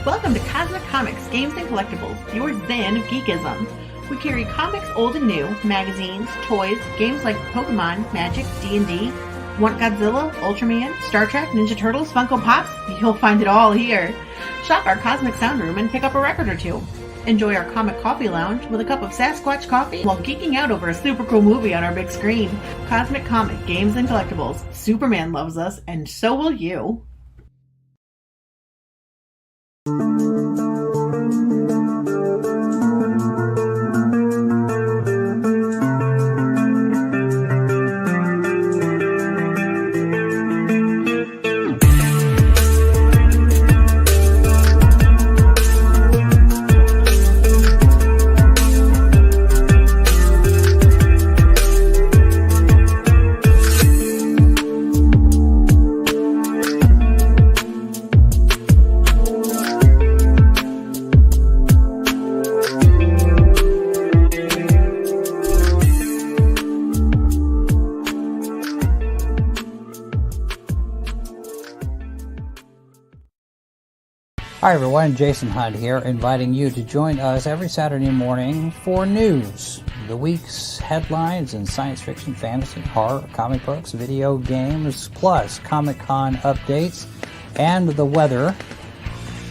Welcome to Cosmic Comics, Games and Collectibles, your zen of geekism. We carry comics old and new, magazines, toys, games like Pokemon, Magic, D&D. Want Godzilla, Ultraman, Star Trek, Ninja Turtles, Funko Pops? You'll find it all here. Shop our Cosmic Sound Room and pick up a record or two. Enjoy our Comic Coffee Lounge with a cup of Sasquatch coffee while geeking out over a super cool movie on our big screen. Cosmic Comic, Games and Collectibles. Superman loves us, and so will you. Hi everyone, Jason Hunt here, inviting you to join us every Saturday morning for news, the week's headlines in science fiction, fantasy, horror, comic books, video games, plus Comic-Con updates and the weather,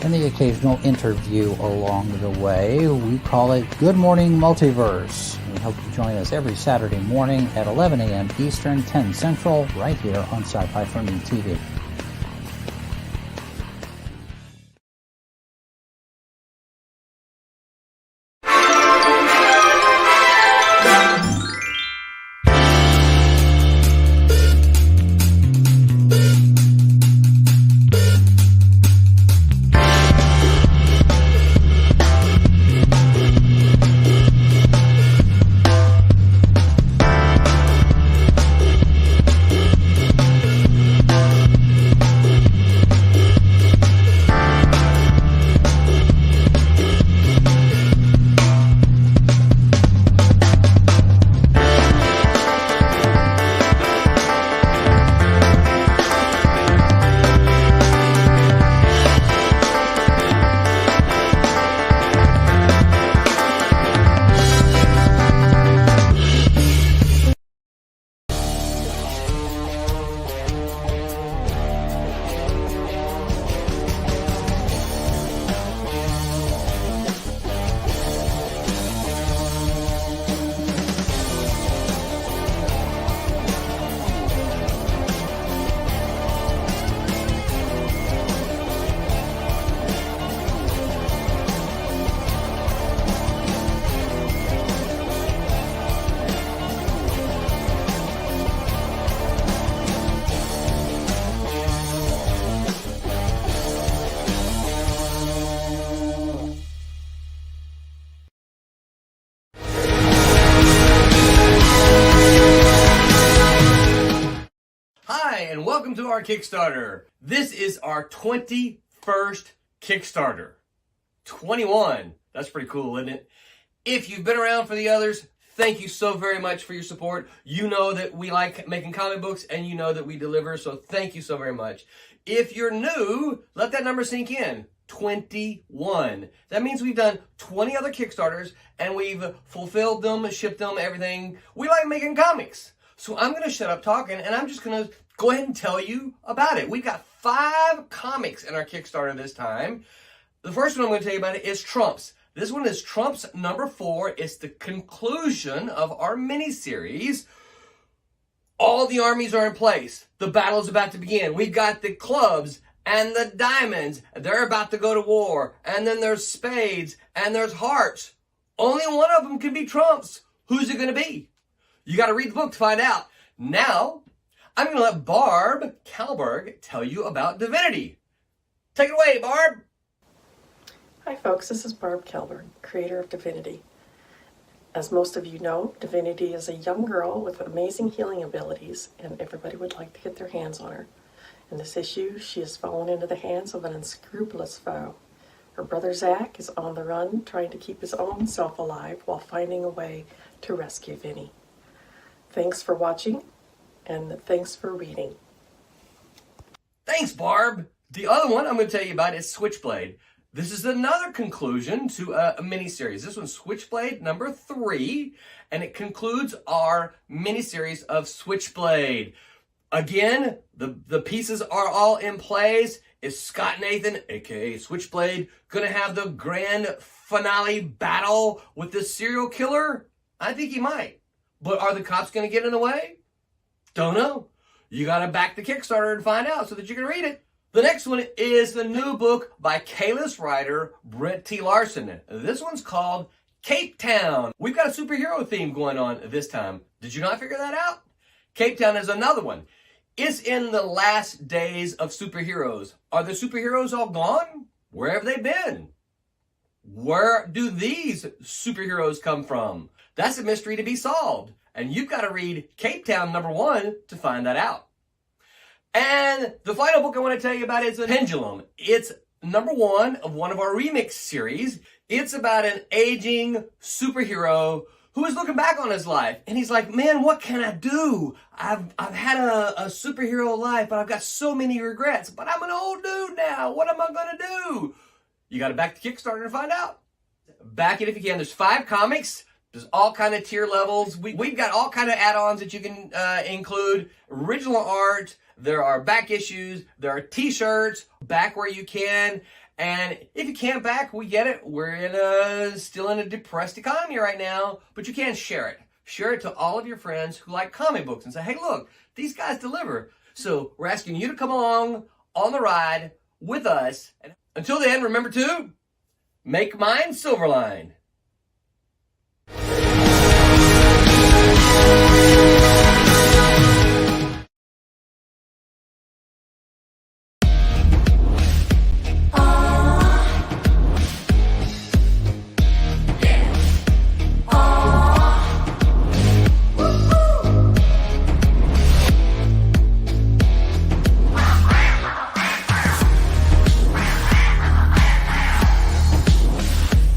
and the occasional interview along the way. We call it Good Morning Multiverse. We hope you join us every Saturday morning at 11 a.m. Eastern, 10 Central, right here on Sci-Fi for Me TV. And welcome to our Kickstarter. This is our 21st Kickstarter. 21. That's pretty cool, isn't it? If you've been around for the others, thank you so very much for your support. You know that we like making comic books and you know that we deliver, so thank you so very much. If you're new, let that number sink in. 21. That means we've done 20 other Kickstarters and we've fulfilled them, shipped them, everything. We like making comics. So I'm going to shut up talking and I'm just going to go ahead and tell you about it. We've got 5 comics in our Kickstarter this time. The first one I'm going to tell you about it is Trumps. This one is Trumps number 4. It's the conclusion of our mini-series. All the armies are in place. The battle's about to begin. We've got the clubs and the diamonds. They're about to go to war. And then there's spades and there's hearts. Only one of them can be Trumps. Who's it going to be? You got to read the book to find out. Now, I'm going to let Barb Kalberg tell you about Divinity. Take it away, Barb. Hi folks, this is Barb Kalberg, creator of Divinity. As most of you know, Divinity is a young girl with amazing healing abilities, and everybody would like to get their hands on her. In this issue, she has fallen into the hands of an unscrupulous foe. Her brother Zach is on the run, trying to keep his own self alive while finding a way to rescue Vinny. Thanks for watching, and thanks for reading. Thanks, Barb. The other one I'm going to tell you about is Switchblade. This is another conclusion to a miniseries. This one's Switchblade number 3, and it concludes our miniseries of Switchblade. Again, the pieces are all in place. Is Scott Nathan, aka Switchblade, gonna have the grand finale battle with this serial killer? I think he might. But are the cops gonna get in the way? Don't know. You gotta back the Kickstarter and find out so that you can read it. The next one is the new book by K-list writer Brent T. Larson. This one's called Cape Town. We've got a superhero theme going on this time. Did you not figure that out? Cape Town is another one. It's in the last days of superheroes. Are the superheroes all gone? Where have they been? Where do these superheroes come from? That's a mystery to be solved. And you've got to read Cape Town number 1 to find that out. And the final book I want to tell you about is Pendulum. It's number 1 of one of our remix series. It's about an aging superhero who is looking back on his life. And he's like, man, what can I do? I've had a superhero life, but I've got so many regrets. But I'm an old dude now. What am I going to do? You got to back the Kickstarter to find out. Back it if you can. There's 5 comics. There's all kind of tier levels. We've got all kind of add-ons that you can include. Original art. There are back issues. There are t-shirts. Back where you can. And if you can't back, we get it. We're still in a depressed economy right now. But you can share it. Share it to all of your friends who like comic books and say, hey, look, these guys deliver. So we're asking you to come along on the ride with us. And until then, remember to make mine Silverline.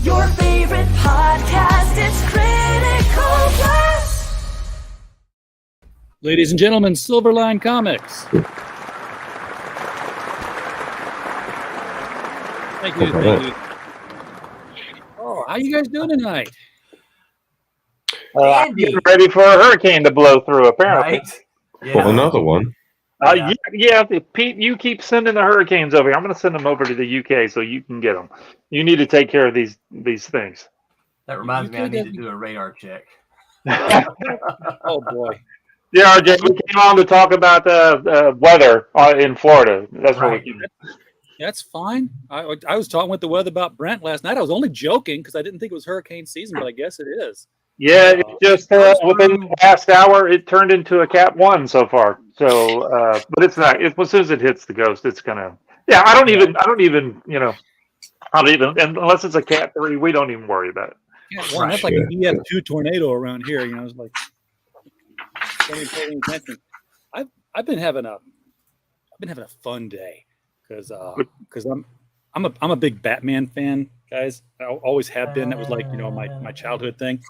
Your favorite podcast is Critical Blast. Ladies and gentlemen, Silverline Comics. Thank you. Thank you. Oh, how you guys doing tonight? I'm getting ready for a hurricane to blow through, apparently. Right? Yeah. Well, another one. Yeah, Pete, you keep sending the hurricanes over here. I'm going to send them over to the UK so you can get them. You need to take care of these things. That reminds me, I need to do a radar check. Oh boy. Yeah, RJ, we came on to talk about the weather in Florida. That's what we came. That's fine. I was talking with the weather about Brent last night. I was only joking because I didn't think it was hurricane season, but I guess it is. Yeah, it just within the past hour, it turned into a Cat 1 so far. So, but it's not. As soon as it hits the coast, it's gonna. Yeah, I don't even. Unless it's a Cat 3, we don't even worry about it. Yeah, well, that's like an EF2 tornado around here. You know, it's like don't pay attention. I've been having a fun day because I'm a big Batman fan, guys. I always have been. That was like my childhood thing.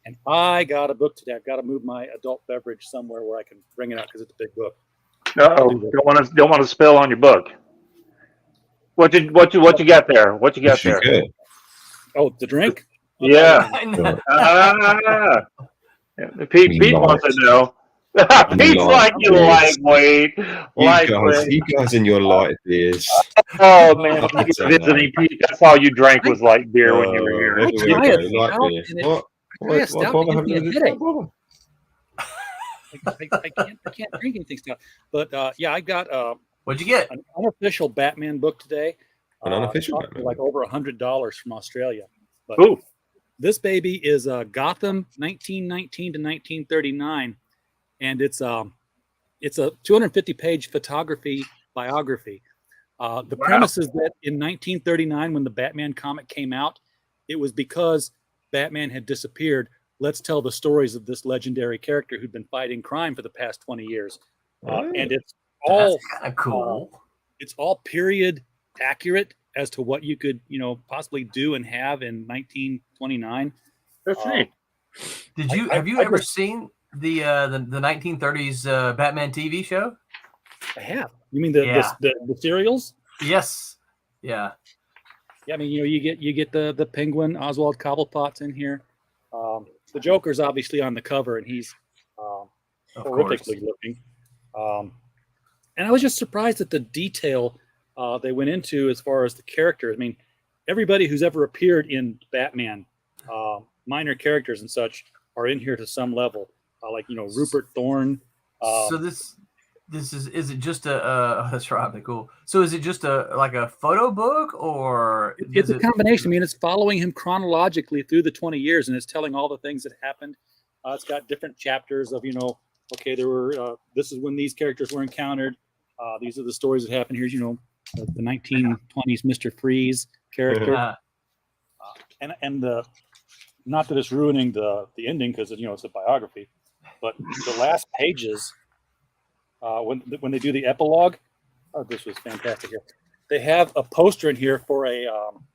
And I got a book today. I've got to move my adult beverage somewhere where I can bring it out because it's a big book. Don't want to spill on your book. What you got there? What you got there? Good. Oh, the drink? Yeah. Pete wants to know. Pete's like you lightweight. You guys in your light beers. Oh man, when you were visiting Pete, that's all you drank was light beer when you were here. I can't drink anything stuff. But I got What'd you get? an unofficial Batman book today. An unofficial cost me Batman. like over $100 from Australia. But Ooh. this baby is Gotham 1919 to 1939, and it's a 250-page photography biography. The premise is that in 1939, when the Batman comic came out, it was because Batman had disappeared. Let's tell the stories of this legendary character who'd been fighting crime for the past 20 years. And it's all kind of cool. It's all period accurate as to what you could, possibly do and have in 1929. That's neat. Have you ever seen the 1930s Batman TV show? I have. You mean the serials? Yes. Yeah. Yeah, I mean, you get the Penguin, Oswald Cobblepot's in here. The Joker's obviously on the cover, and he's horrifically looking. And I was just surprised at the detail they went into as far as the characters. I mean, everybody who's ever appeared in Batman, minor characters and such, are in here to some level. Like Rupert Thorne. So this is it just a that's probably cool. So is it just a photo book, or it's a combination? I mean, it's following him chronologically through the 20 years, and it's telling all the things that happened. It's got different chapters of okay, there were this is when these characters were encountered. These are the stories that happened. Here's the 1920s Mr. Freeze character, and the not that it's ruining the ending because it's a biography, but the last pages. When they do the epilogue, this was fantastic here. They have a poster in here for a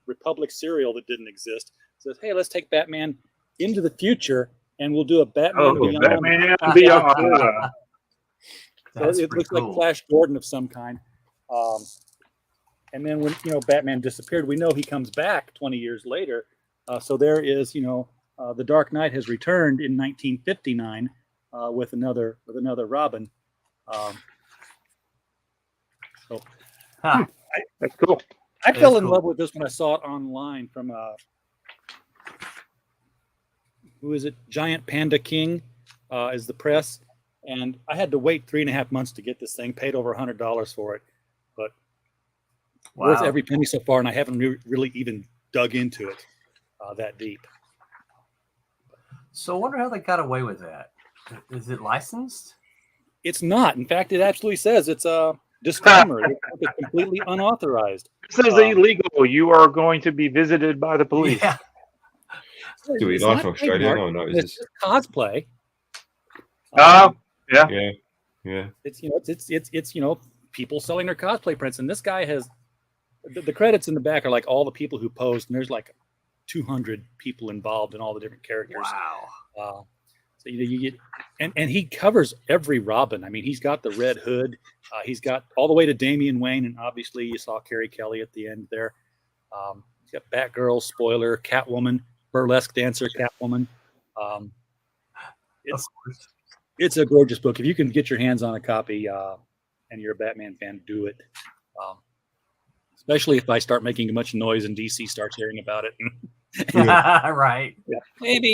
Republic cereal that didn't exist. It says, "Hey, let's take Batman into the future, and we'll do a Batman Beyond." Batman Beyond. So it looks like Flash Gordon of some kind. And then when Batman disappeared, we know he comes back 20 years later. So there is the Dark Knight has returned in 1959 with another Robin. That's cool. I fell in love with this when I saw it online from who is it? Giant Panda King is the press, and I had to wait 3.5 months to get this thing. Paid over $100 for it, but worth every penny so far. And I haven't really even dug into it that deep. So I wonder how they got away with that. Is it licensed? It's not. In fact, it absolutely saes it's a disclaimer. It's completely unauthorized. It says illegal. You are going to be visited by the police. Yeah. Do we live from Australia? No, it's just cosplay. Yeah. It's people selling their cosplay prints, and this guy has the credits in the back are like all the people who posed, and there's like 200 people involved in all the different characters. Wow. So you get, and he covers every Robin. I mean, he's got the Red Hood. He's got all the way to Damian Wayne, and obviously you saw Carrie Kelly at the end there. He's got Batgirl, spoiler, Catwoman, burlesque dancer, Catwoman. It's a gorgeous book. If you can get your hands on a copy, and you're a Batman fan, do it. Especially if I start making much noise and DC starts hearing about it. Right. Yeah.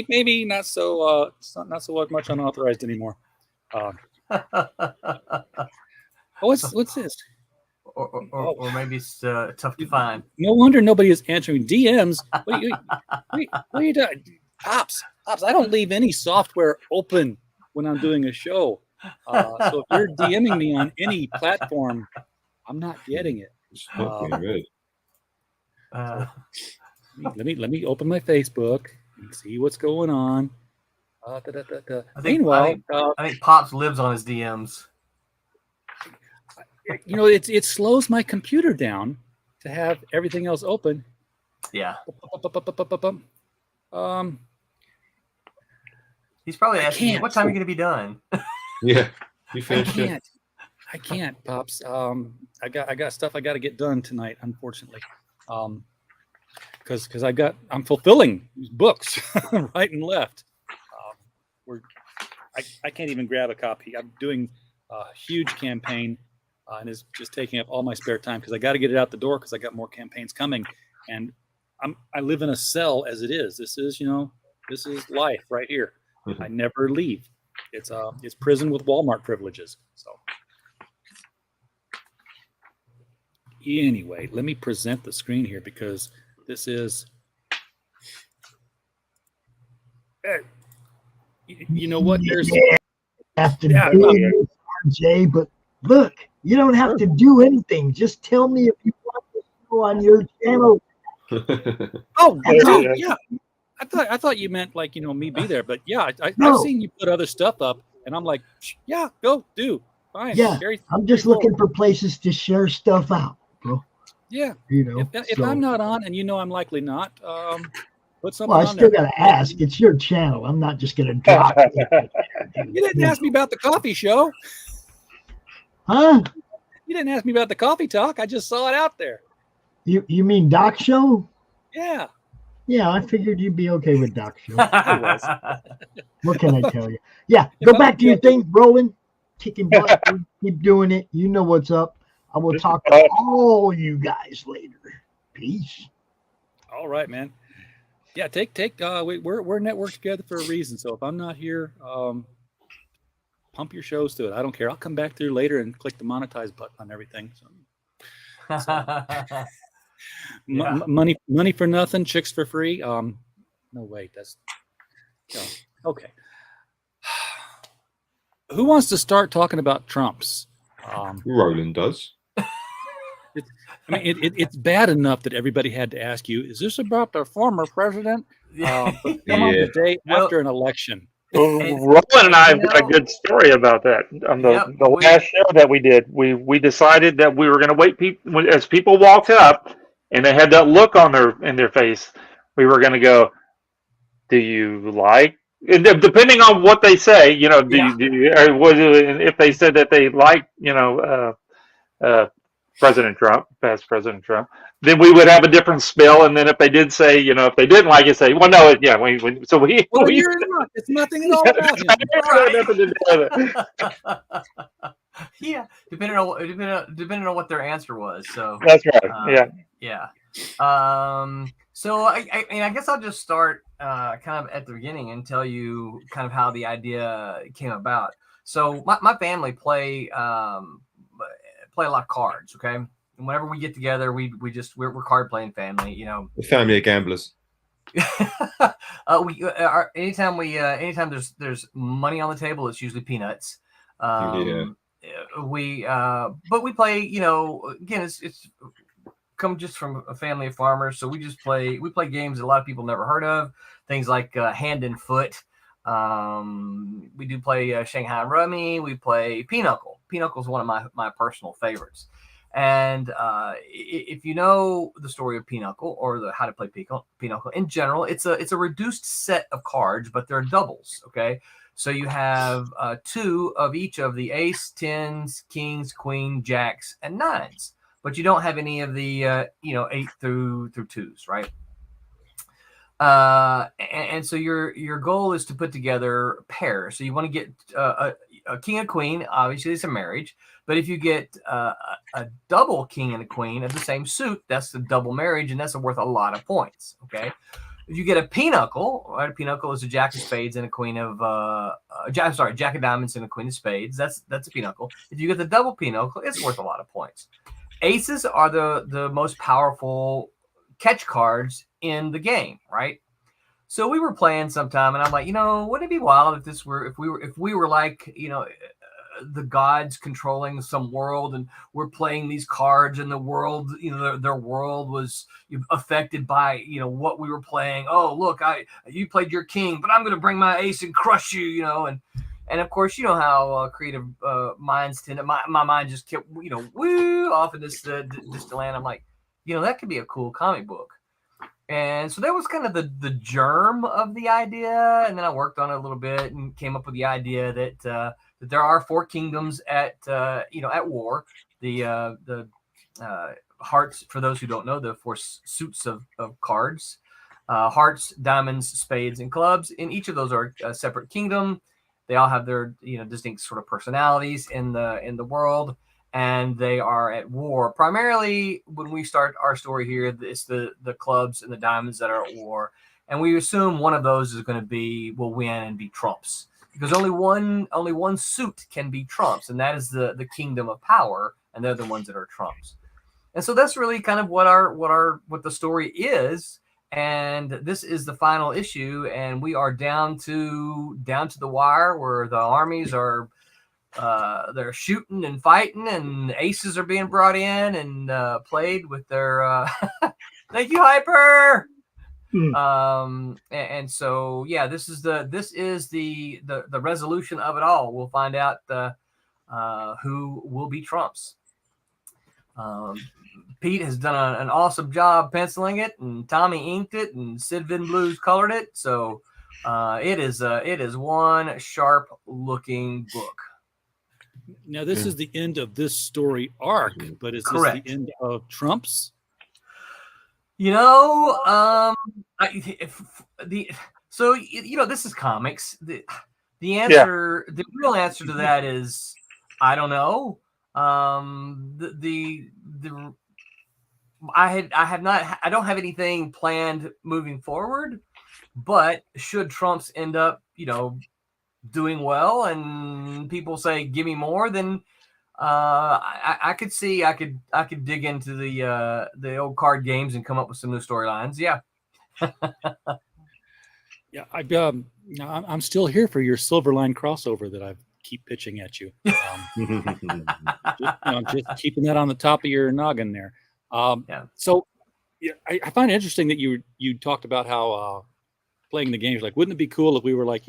Maybe not so not so much unauthorized anymore. What's this? Or maybe it's tough to find. No wonder nobody is answering DMs. What are you doing? Pops, I don't leave any software open when I'm doing a show. So if you're DMing me on any platform, I'm not getting it. Let me open my Facebook and see what's going on. Meanwhile, I think Pops lives on his DMs. It slows my computer down to have everything else open. Yeah. He's probably asking you, what time are you going to be done? Yeah, you finished it. I can't, Pops. I got stuff I got to get done tonight, unfortunately. Because I'm fulfilling books right and left. I can't even grab a copy. I'm doing a huge campaign, and it's just taking up all my spare time because I got to get it out the door because I got more campaigns coming, and I live in a cell as it is. This is life right here. I never leave. It's prison with Walmart privileges. So anyway, let me present the screen here because this is. You know what? There's have to do RJ, but look, you don't have to do anything. Just tell me if you want to show on your channel. Oh, dude, yeah. I thought you meant like me be there, but yeah, I've seen you put other stuff up, and I'm like, yeah, go do fine. Yeah, I'm just looking for places to share stuff out, bro. Yeah, if I'm not on, and I'm likely not, put something. Well, I still got to ask. It's your channel. I'm not just going to drop it. You didn't ask me about the coffee show, huh? You didn't ask me about the coffee talk. I just saw it out there. You mean Doc Show? Yeah. Yeah, I figured you'd be okay with Doc Show. I was. What can I tell you? Yeah, If go I'm back to your guilty- thing, Roland. Kicking butt. Keep doing it. You know what's up. I will This is talk to awesome. all you guys later. Peace. All right, man. Yeah, take. We're networked together for a reason. So if I'm not here, pump your shows to it. I don't care. I'll come back through later and click the monetize button on everything. Yeah. Money for nothing, chicks for free. No, wait, that's okay. Who wants to start talking about Trumps? Roland does. It's bad enough that everybody had to ask you, is this about the former president? But come on, the day after an election. Roland and I have got a good story about that. On the last show that we did, we decided that we were going to wait as people walked up and they had that look on their face. We were going to go, do you like? And depending on what they say, do you, if they said that they like, President Trump, past President Trump, then we would have a different spell. And then if they did say, if they didn't like it, say, well, no, yeah, you're in luck. It's nothing at all about him. Nothing to do with it. Yeah, depending on what their answer was. So that's right. Yeah. So I guess I'll just start kind of at the beginning and tell you kind of how the idea came about. So my family play a lot of cards, okay? And whenever we get together, we're card playing family, The family of gamblers. Anytime there's money on the table, it's usually peanuts. But we play, again, it's come just from a family of farmers, so we play games that a lot of people never heard of, things like hand and foot. We do play Shanghai Rummy. We play Pinochle. Pinochle is one of my personal favorites. And if you know the story of Pinochle or how to play Pinochle in general, it's a reduced set of cards, but they're doubles. Okay, so you have 2 of each of the ace, tens, kings, queen, jacks, and nines, but you don't have any of the 8 through 2s, right? And so your goal is to put together pairs. So you want to get a king and queen. Obviously, it's a marriage. But if you get a double king and a queen of the same suit, that's the double marriage, and that's worth a lot of points. Okay. If you get a pinochle, right? A pinochle is a jack of spades and a queen of jack of diamonds and a queen of spades. That's a pinochle. If you get the double pinochle, it's worth a lot of points. Aces are the most powerful catch cards in the game, right? So we were playing sometime, and I'm like, wouldn't it be wild if we were like, the gods controlling some world, and we're playing these cards, and the world, their world was affected by, what we were playing. Oh, look, you played your king, but I'm going to bring my ace and crush you, And of course, you know how creative minds tend to. My mind just kept, woo off in this distant land. I'm like, that could be a cool comic book. And so that was kind of the germ of the idea. And then I worked on it a little bit and came up with the idea that there are 4 kingdoms at war. The hearts, for those who don't know, the 4 suits of cards, hearts, diamonds, spades, and clubs. And each of those are a separate kingdom. They all have their distinct sort of personalities in the world. And they are at war. Primarily, when we start our story here, it's the clubs and the diamonds that are at war. And we assume one of those is going to will win and be trumps. Because only one suit can be trumps, and that is the kingdom of power, and they're the ones that are trumps. And so that's really kind of what the story is. And this is the final issue, and we are down to the wire where the armies are they're shooting and fighting, and aces are being brought in and played with their thank you, Hyper. And so this is the resolution of it all. We'll find out who will be trumps. Pete has done an awesome job penciling it, and Tommy inked it, and Sid Vin Blues colored it. So it is one sharp looking book. Now, this is the end of this story arc, but is Correct. This the end of Trump's? This is comics. The answer, the real answer to that is I don't know. I don't have anything planned moving forward, but should Trump's end up, doing well and people say give me more, then I could see I could dig into the old card games and come up with some new storylines. Yeah. Yeah, I'm still here for your Silverline crossover that I keep pitching at you. Just keeping that on the top of your noggin there. So I find it interesting that you talked about how playing the games, like, wouldn't it be cool if we were like,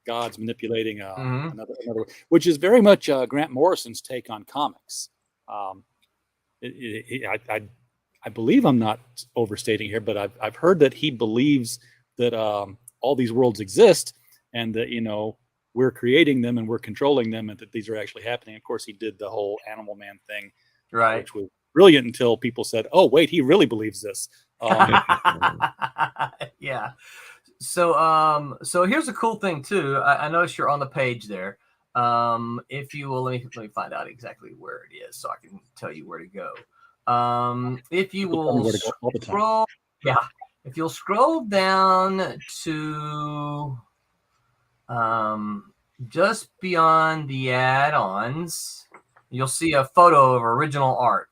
gods manipulating another, which is very much Grant Morrison's take on comics. I believe I'm not overstating here, but I've heard that he believes that all these worlds exist and that, we're creating them and we're controlling them and that these are actually happening. Of course, he did the whole Animal Man thing, right? Which was brilliant until people said, oh, wait, he really believes this. Yeah. So here's a cool thing too. I noticed you're on the page there. If you will, let me find out exactly where it is so I can tell you where to go. If you will scroll, if you'll scroll down to just beyond the add-ons, you'll see a photo of original art.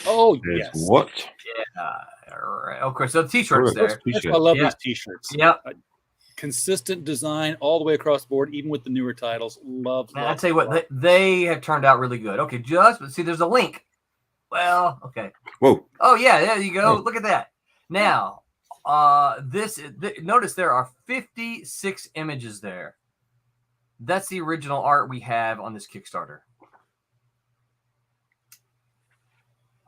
Oh, yes. What? Yeah. Right. Of course, the t-shirts there. I love these t-shirts. Yeah. Consistent design all the way across the board, even with the newer titles. Love. I'll tell you what, they have turned out really good. Okay, see, there's a link. Well, okay. Whoa. Oh yeah, there you go. Look at that. Now, notice there are 56 images there. That's the original art we have on this Kickstarter.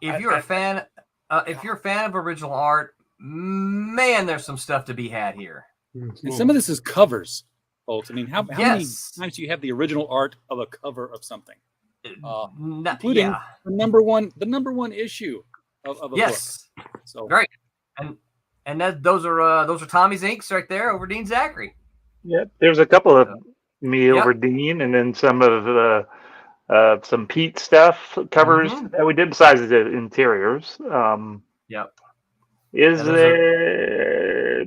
If you're a fan of original art, man, there's some stuff to be had here. And some of this is covers, folks. I mean, how many times do you have the original art of a cover of something, including the number one issue of a book? So right, and those are Tommy's inks right there over Dean Zachary. Yep, there's a couple of me over Dean, and then some of some Pete stuff covers that we did besides the interiors.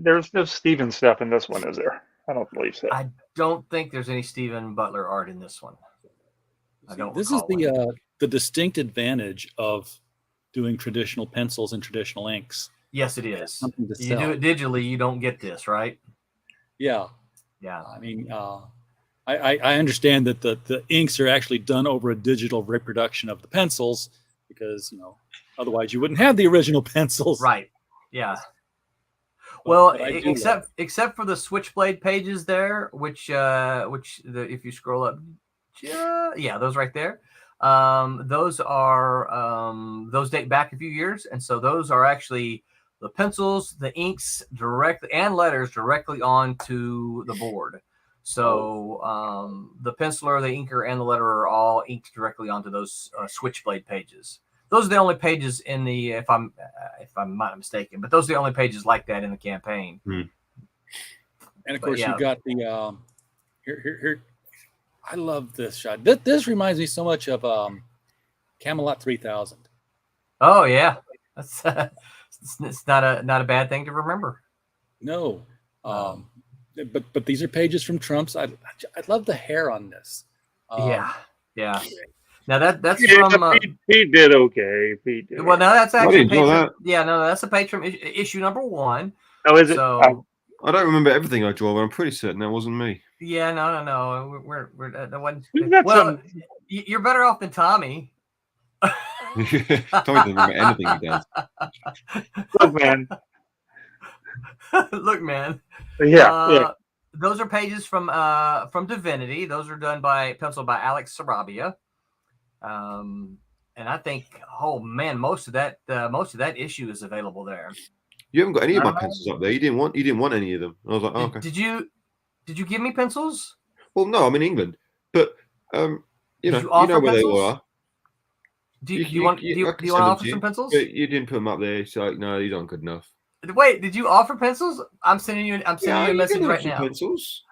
There's no Steven stuff in this one, is there? I don't believe so. I don't think there's any Stephen Butler art in this one. This is the distinct advantage of doing traditional pencils and traditional inks. Yes, it is. You do it digitally, you don't get this, right? Yeah. Yeah. I mean, I understand that the inks are actually done over a digital reproduction of the pencils because, otherwise you wouldn't have the original pencils. Right. Yeah. Well, except for the switchblade pages there, which if you scroll up, those right there, those date back a few years, and so those are actually the pencils, the inks and letters directly onto the board. So the penciler, the inker, and the letterer are all inked directly onto those switchblade pages. Those are the only pages in the, if I'm not mistaken, but those are the only pages like that in the campaign. And of course, you've got the here. I love this shot. This reminds me so much of Camelot 3000. Oh yeah, that's it's not a bad thing to remember. No, but these are pages from Trump's. I love the hair on this. Yeah. Now that's from Pete did okay. Well, now that's actually that's a page from issue number 1. Oh, is it? So I don't remember everything I draw, but I'm pretty certain that wasn't me. Yeah, no. We're that wasn't. Well, you're better off than Tommy. Tommy doesn't remember anything he does. Look, man. Yeah. Those are pages from Divinity. Those are penciled by Alex Sarabia. And I think, oh man, most of that issue is available there. You haven't got any of my pencils up there. You didn't want any of them. I was like, oh, okay. Did you give me pencils? Well, no, I'm in England, but you know where pencils? They all are. Do you want to offer some pencils? You didn't put them up there. So no, these aren't good enough. Wait, did you offer pencils? I'm sending you a message right now. Pencils.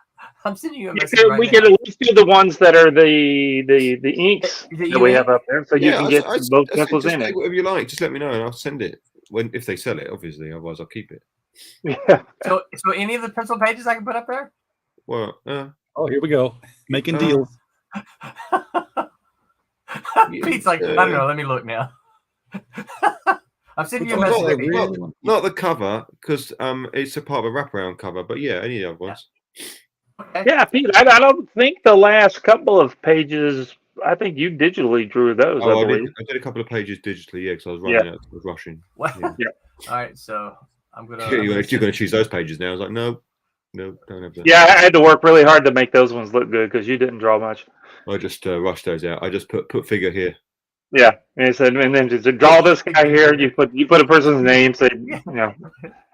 I'm sending you a message right now. We can at least do the ones that are the inks that we have up there, so you can get both pencils in it. Whatever you like, just let me know and I'll send it if they sell it. Obviously, otherwise I'll keep it. Yeah. So any of the pencil pages I can put up there? Well, oh, here we go, making deals. Pete's like, I don't know. Let me look now. I'm sending you a message. Not the cover, because it's a part of a wraparound cover. But yeah, any of the other ones. Okay. Yeah, Pete. I don't think the last couple of pages. I think you digitally drew those. I believe. I did a couple of pages digitally. Yeah, because I was running out. I was rushing. Yeah. All right, so I'm gonna. You're gonna choose those pages now. I was like, no, don't have that. Yeah, I had to work really hard to make those ones look good because you didn't draw much. I just rushed those out. I just put figure here. Yeah, and then just draw this guy here. You put a person's name. Say,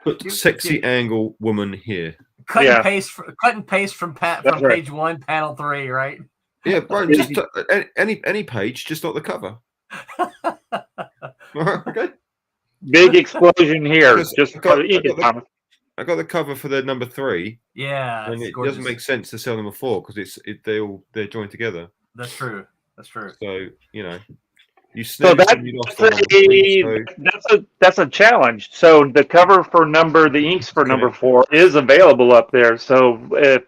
put sexy angle woman here. Cut and paste from page 1, panel 3, right? Yeah, bro. Just any page, just not the cover. Okay. Big explosion here. Just I got the cover for the number 3. Yeah, and it doesn't make sense to sell them a 4 because they're joined together. That's true. So that's a challenge. So the cover for the inks for number 4 is available up there. So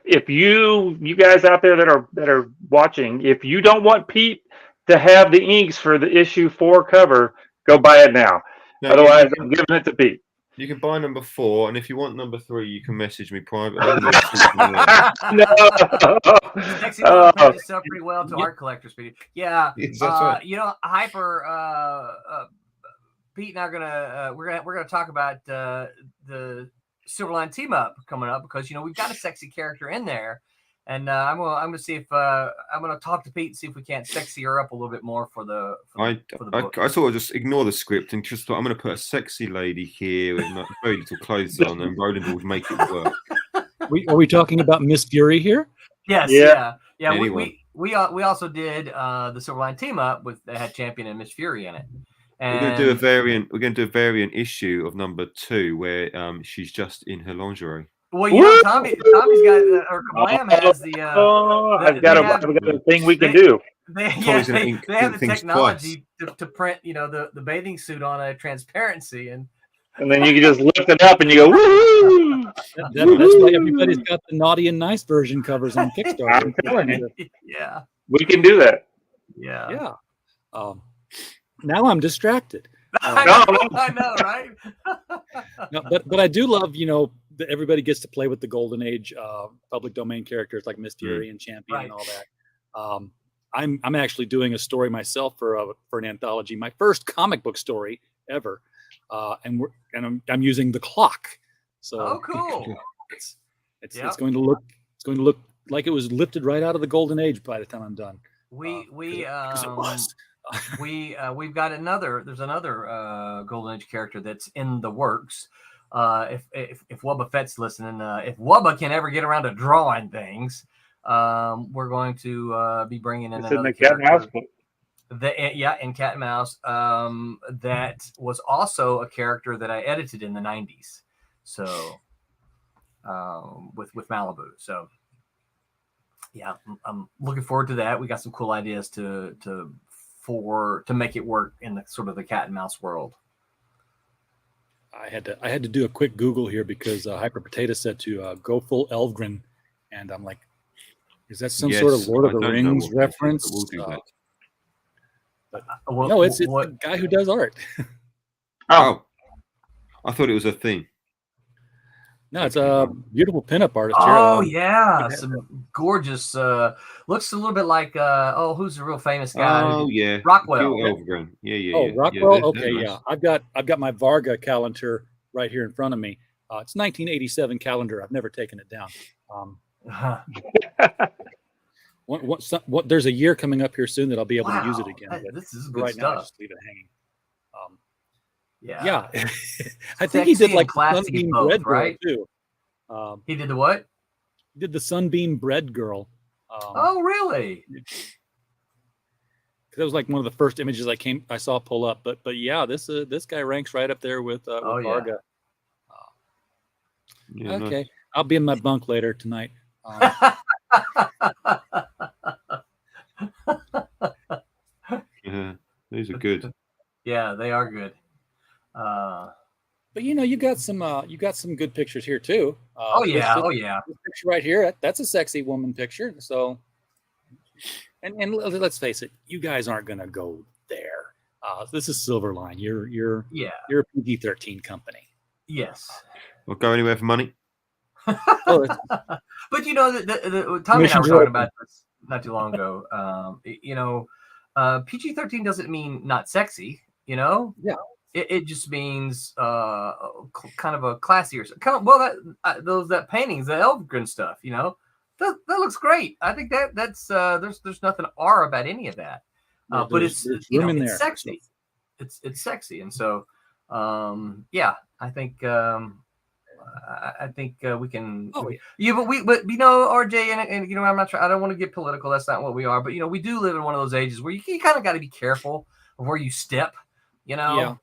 if you guys out there that are watching, if you don't want Pete to have the inks for the issue 4 cover, go buy it now. Otherwise, I'm giving it to Pete. You can buy number 4, and if you want number 3, you can message me privately. No. Sexy pages sell pretty well to art collectors. Yeah, right. Hyper. Pete and I are we're gonna talk about the Silverline team up coming up because we've got a sexy character in there, and I'm gonna see if I'm gonna talk to Pete and see if we can't sexy her up a little bit more for the book. I sort of just ignore the script and just thought I'm gonna put a sexy lady here with very little clothes on, and Roland will make it work. Are we talking about Miss Fury here? Yes. Yeah. Anyway. We also did the Silverline team up that had Champion and Miss Fury in it. And we're going to do a variant. We're going to do a variant issue of number 2 where she's just in her lingerie. Well, Tommy's got or Kablam has the. I've got a thing we can do. They have the technology to print, the bathing suit on a transparency, and then you can just lift it up and you go, woo! That's why everybody's got the naughty and nice version covers on Kickstarter. I'm telling you. Yeah. We can do that. Yeah. Now I'm distracted. I know, right? No, but I do love, that everybody gets to play with the Golden Age public domain characters like Miss Fury and Champion and all that. I'm actually doing a story myself for an anthology, my first comic book story ever, and I'm using the clock. So cool! It's going to look like it was lifted right out of the Golden Age by the time I'm done. We've got there's another Golden Age character that's in the works. If Wubba Fett's listening, if Wubba can ever get around to drawing things, we're going to be bringing in another Cat and Mouse book. In Cat and Mouse. That was also a character that I edited in the 90s. So with Malibu. So yeah, I'm looking forward to that. We got some cool ideas to make it work in the sort of the Cat and Mouse world. I had to do a quick Google here because Hyper Potato said to go full Elvgren, and I'm like, is that some sort of Lord of the Rings reference? We'll do that. No, it's the guy who does art. Oh, I thought it was a thing. No, it's a beautiful pinup artist here. Oh yeah, some gorgeous. Looks a little bit like who's the real famous guy? Oh yeah, Rockwell. Yeah. Oh, Rockwell. Okay, yeah. I've got my Varga calendar right here in front of me. It's 1987 calendar. I've never taken it down. There's a year coming up here soon that I'll be able to use it again. This is good right stuff. now, I just leave it hanging. Yeah. I think he did like Sunbeam Bread right? Girl too. He did the what? He did the Sunbeam Bread Girl. Oh, really? That was like one of the first images I saw pull up. But yeah, this guy ranks right up there with Varga. Yeah, Okay, nice. I'll be in my bunk later tonight. Yeah, these are good. Yeah, they are good. But you got some good pictures here too. Oh yeah. This picture right here, that's a sexy woman picture. So, and let's face it, you guys aren't gonna go there. This is Silverline. You're a PG-13 company. Yes. We'll go anywhere for money. But Tommy and I were talking about this not too long ago. PG-13 doesn't mean not sexy. Yeah. It just means kind of a classier. That paintings, the Elfgren stuff. That looks great. I think that's there's nothing R about any of that. But it's sexy. It's sexy, and so I think we can. Oh, yeah, but RJ, and I'm not trying. I don't want to get political. That's not what we are. But we do live in one of those ages where you kind of got to be careful of where you step. Yeah.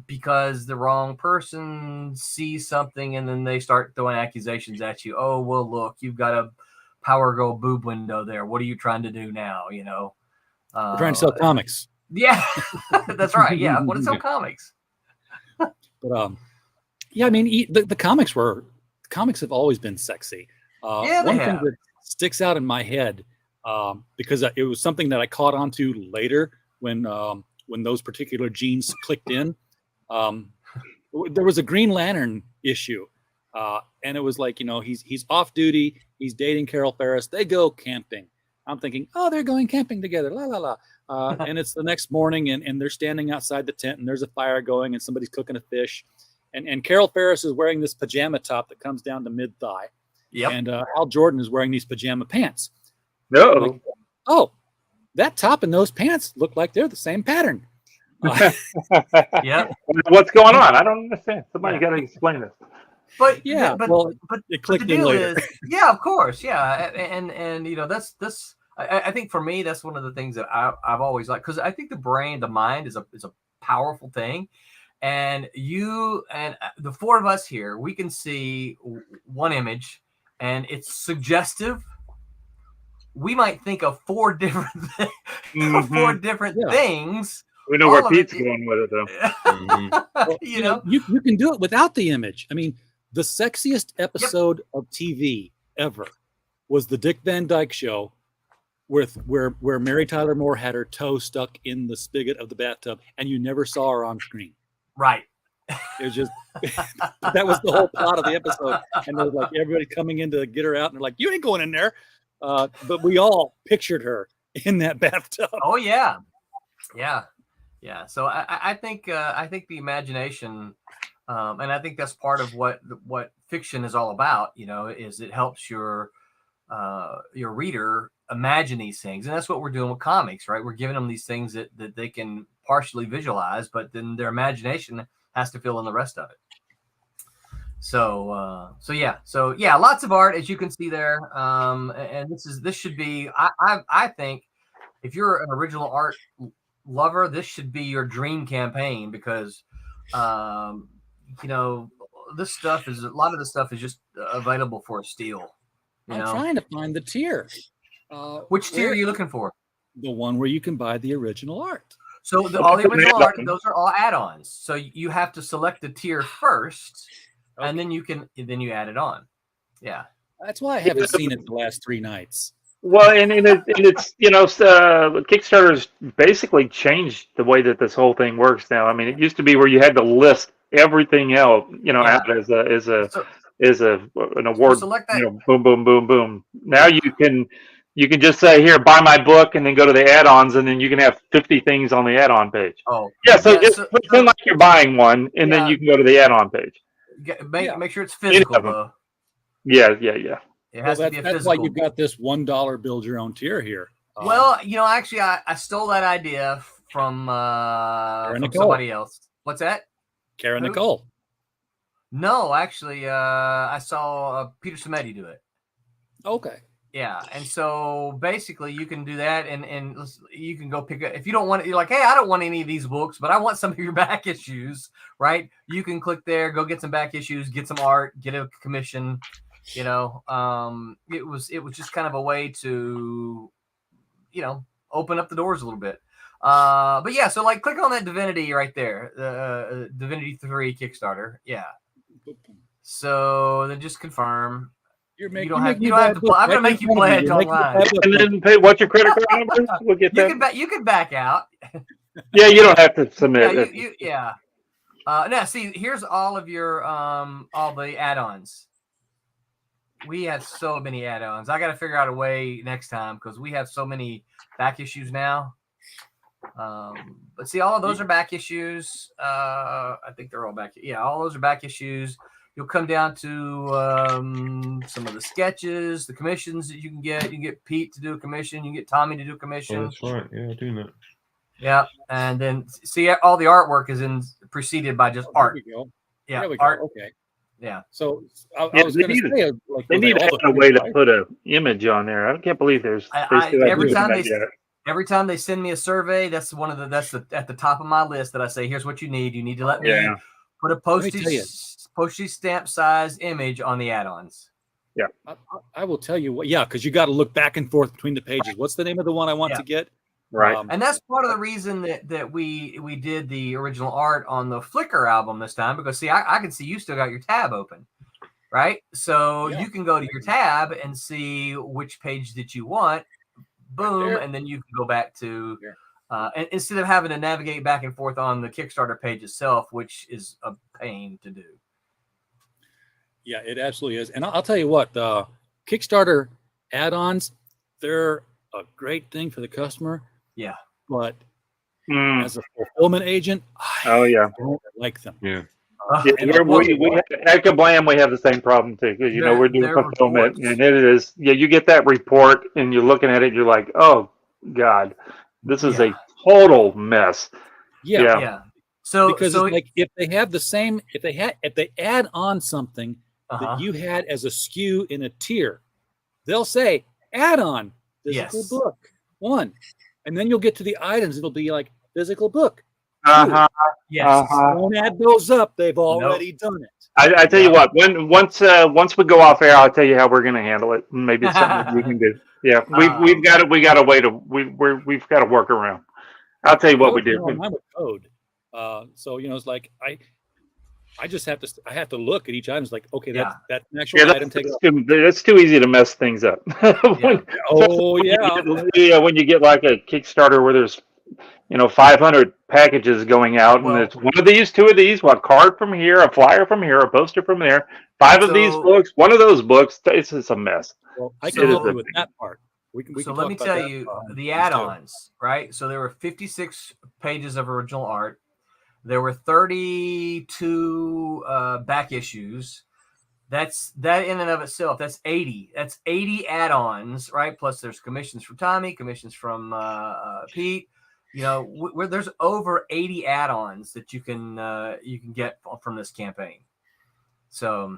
Because the wrong person sees something and then they start throwing accusations at you. Oh, well, look, you've got a Power Girl boob window there. What are you trying to do now? We're trying to sell comics. Yeah, that's right. Yeah, I want to sell comics. But I mean, the comics have always been sexy. One thing that sticks out in my head because it was something that I caught onto later when those particular genes clicked in. There was a Green Lantern issue, and it was like, he's off duty, he's dating Carol Ferris, they go camping. I'm thinking, oh, they're going camping together, la la la. And it's the next morning, and they're standing outside the tent, and there's a fire going, and somebody's cooking a fish, and Carol Ferris is wearing this pajama top that comes down to mid thigh. Yep. And Hal Jordan is wearing these pajama pants. No. Like, oh, that top and those pants look like they're the same pattern. Yeah. What's going on? I don't understand. Somebody got to explain this. But it clicked in later. Yeah, of course, yeah, and that's I think for me that's one of the things that I've always liked, because I think the mind is a powerful thing, and the four of us here, we can see one image and it's suggestive. We might think of four different things. We know where Pete's going with it, though. You can do it without the image. I mean, the sexiest episode of TV ever was the Dick Van Dyke Show, where Mary Tyler Moore had her toe stuck in the spigot of the bathtub, and you never saw her on screen. Right. It was just that was the whole plot of the episode, and there was like everybody coming in to get her out, and they're like, "You ain't going in there." But we all pictured her in that bathtub. Oh yeah. So I think the imagination, and I think that's part of what fiction is all about. Is it helps your reader imagine these things, and that's what we're doing with comics, right? We're giving them these things that they can partially visualize, but then their imagination has to fill in the rest of it. So yeah, lots of art, as you can see there. And this should be, I think, if you're an original art lover, this should be your dream campaign, because this stuff is, a lot of the stuff is just available for a steal. I'm trying to find the tier. Which tier are you looking for? The one where you can buy the original art. So all the original art, those are all add-ons. So you have to select the tier first, and then you add it on. Yeah, that's why I haven't seen it the last 3 nights. Well, and it's Kickstarter's basically changed the way that this whole thing works now. I mean, it used to be where you had to list everything else, out as an award. Boom, boom, boom, boom. Now you can just say, here, buy my book, and then go to the add-ons, and then you can have 50 things on the add-on page. Oh, yeah. So just pretend like you're buying one, and then you can go to the add-on page. Make sure it's physical, though. Yeah. It has to be a physical. That's why you've got this $1 build your own tier here. Well, actually, I stole that idea from somebody else. What's that? Karen Nicole. No, actually, I saw Peter Samedi do it. Okay. Yeah, and so basically you can do that, and you can go pick up if you don't want it. You're like, hey, I don't want any of these books, but I want some of your back issues, right? You can click there, go get some back issues, get some art, get a commission. You know, it was just kind of a way to, you know, open up the doors a little bit. But yeah, so like click on that Divinity right there, Divinity 3 Kickstarter. Yeah. So then just confirm. You don't have to. I'm gonna make you pledge online. And then pay. What's your credit card number? We'll get that. You can back out. Yeah, you don't have to submit. Yeah. Now see, here's all of your all the add-ons. We have so many add-ons. I got to figure out a way next time because we have so many back issues now. But see, all of those are back issues. I think they're all back. Yeah, all those are back issues. You'll come down to some of the sketches, the commissions that you can get. You can get Pete to do a commission. You can get Tommy to do a commission. Oh, that's right. Yeah, I do that. Yeah, and then see all the artwork is preceded by just art. There we go. Yeah, there we go. art. Okay. Yeah. So I was going to say, like, they need to have a way to put an image on there. I can't believe there's every time they send me a survey, that's at the top of my list that I say, here's what you need. You need to let me put a postage stamp size image on the add-ons. Yeah. I will tell you what, because you got to look back and forth between the pages. What's the name of the one I want to get? Right. And that's part of the reason that we did the original art on the Flickr album this time, because see, I can see you still got your tab open, right? So you can go to your tab and see which page that you want, boom, and then you can go back to and instead of having to navigate back and forth on the Kickstarter page itself, which is a pain to do. Yeah, it absolutely is. And I'll tell you what, Kickstarter add-ons, they're a great thing for the customer. Yeah. But as a fulfillment agent, I don't like them. Yeah. We at Kablam, we have the same problem too, because we're doing fulfillment, and it is you get that report and you're looking at it, you're like, oh God, this is a total mess. Yeah. So because it's like if they add on something that you had as a SKU in a tier, they'll say add on physical book 1, and then you'll get to the items. It'll be like physical book. Don't add those up. They've already done it. I tell you what. Once we go off air, I'll tell you how we're going to handle it. Maybe it's something we can do. Yeah, we've got a way to we've got to work around. I'll tell you what we do. I'm with code. So it's like I just have to look at each item. It's like, okay, that's an actual item. That's too easy to mess things up. When you get like a Kickstarter where there's 500 packages going out, and it's one of these, 2 of these, card from here, a flyer from here, a poster from there, 5 of these books, 1 of those books. It's just a mess. Well, I can help you with that part. We can let me tell you the add-ons, right? So there were 56 pages of original art. There were 32 back issues. That in and of itself, that's 80. That's 80 add-ons, right? Plus there's commissions from Tommy, commissions from Pete. Where there's over 80 add-ons that you can get from this campaign. So,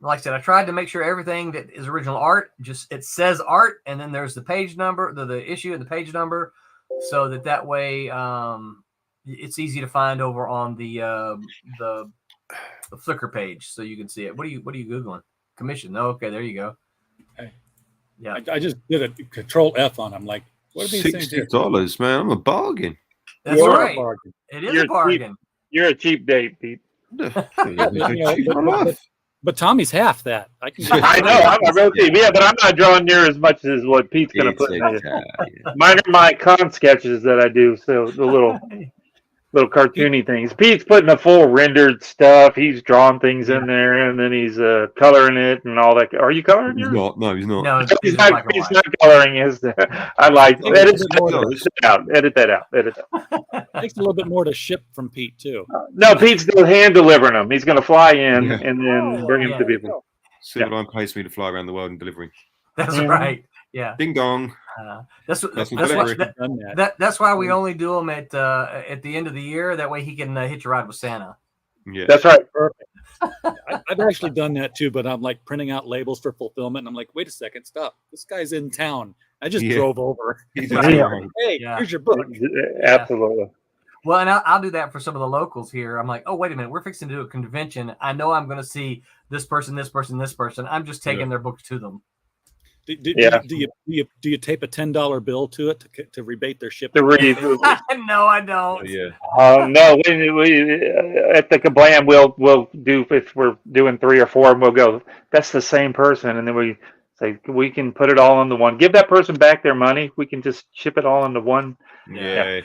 like I said, I tried to make sure everything that is original art it says art, and then there's the page number, the issue and the page number, so that way it's easy to find over on the Flickr page, so you can see it. What are you googling? Commission? Oh, okay, there you go. Yeah, I just did a Control F on. I'm like, what are these things here? $60, man. I'm a bargain. That's right. It is a bargain. You're a cheap date, Pete. But Tommy's half that. I know. I'm a real cheap. Yeah, but I'm not drawing near as much as what Pete's going to put in there. Mine are my con sketches that I do. So the little cartoony things. Pete's putting the full rendered stuff. He's drawing things in there, and then he's coloring it and all that. Are you coloring yours? No, he's not. No, he's not coloring his. I like edit that out. Takes a little bit more to ship from Pete too. No, Pete's still hand delivering them. He's going to fly in and then bring them to people. Silverline pays me to fly around the world and delivering. That's right. Yeah. Ding dong. That's why we only do them at the end of the year. That way he can hitch a ride with Santa. Yeah, That's right. I've actually done that too, but I'm like printing out labels for fulfillment. And I'm like, wait a second, stop. This guy's in town. I just drove over. He's Hey, Yeah. here's your book. Absolutely. Well, and I'll do that for some of the locals here. I'm like, oh, wait a minute. We're fixing to do a convention. I know I'm going to see this person, this person, this person. I'm just taking their books to them. Do you tape a $10 bill to it to rebate their shipping? To read. No, I don't. Yeah. No, we at the Kablam we'll do, if we're doing 3 or 4, and we'll go, that's the same person, and then we say we can put it all into one. Give that person back their money. We can just ship it all into one. Yeah.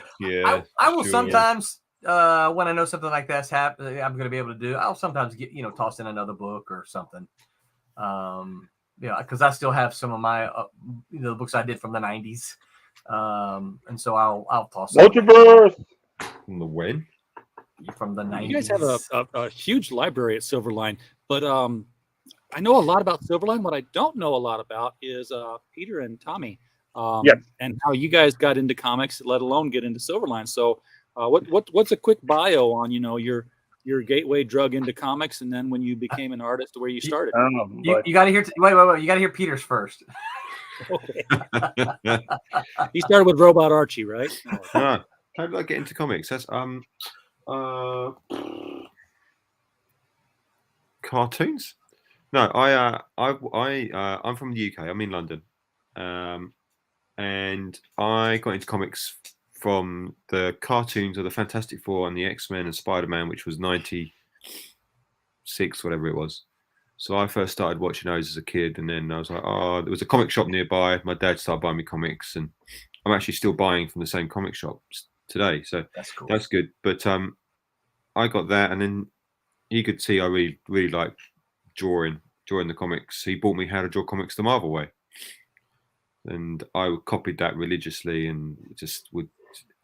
I will sometimes when I know something like that's happening, I'm going to be able to do. I'll sometimes get toss in another book or something. Because I still have some of my the books I did from the 90s, and so I'll toss. Multiverse. From the when? From the 90s. You guys have a huge library at Silverline, but I know a lot about Silverline. What I don't know a lot about is Peter and Tommy, and how you guys got into comics, let alone get into Silverline. So, what's a quick bio on your gateway drug into comics, and then when you became an artist, where you started? You got to hear. Wait. You got to hear Peter's first. Okay. He started with Robot Archie, right? How did I get into comics? That's cartoons. No, I'm from the UK. I'm in London, and I got into comics from the cartoons of the Fantastic Four and the X-Men and Spider-Man, which was 96, whatever it was. So I first started watching those as a kid, and then I was like, oh, there was a comic shop nearby. My dad started buying me comics, and I'm actually still buying from the same comic shops today. So that's cool. That's good. But I got that, and then he could see I really like drawing the comics. He bought me How to Draw Comics the Marvel Way, and I copied that religiously, and just would.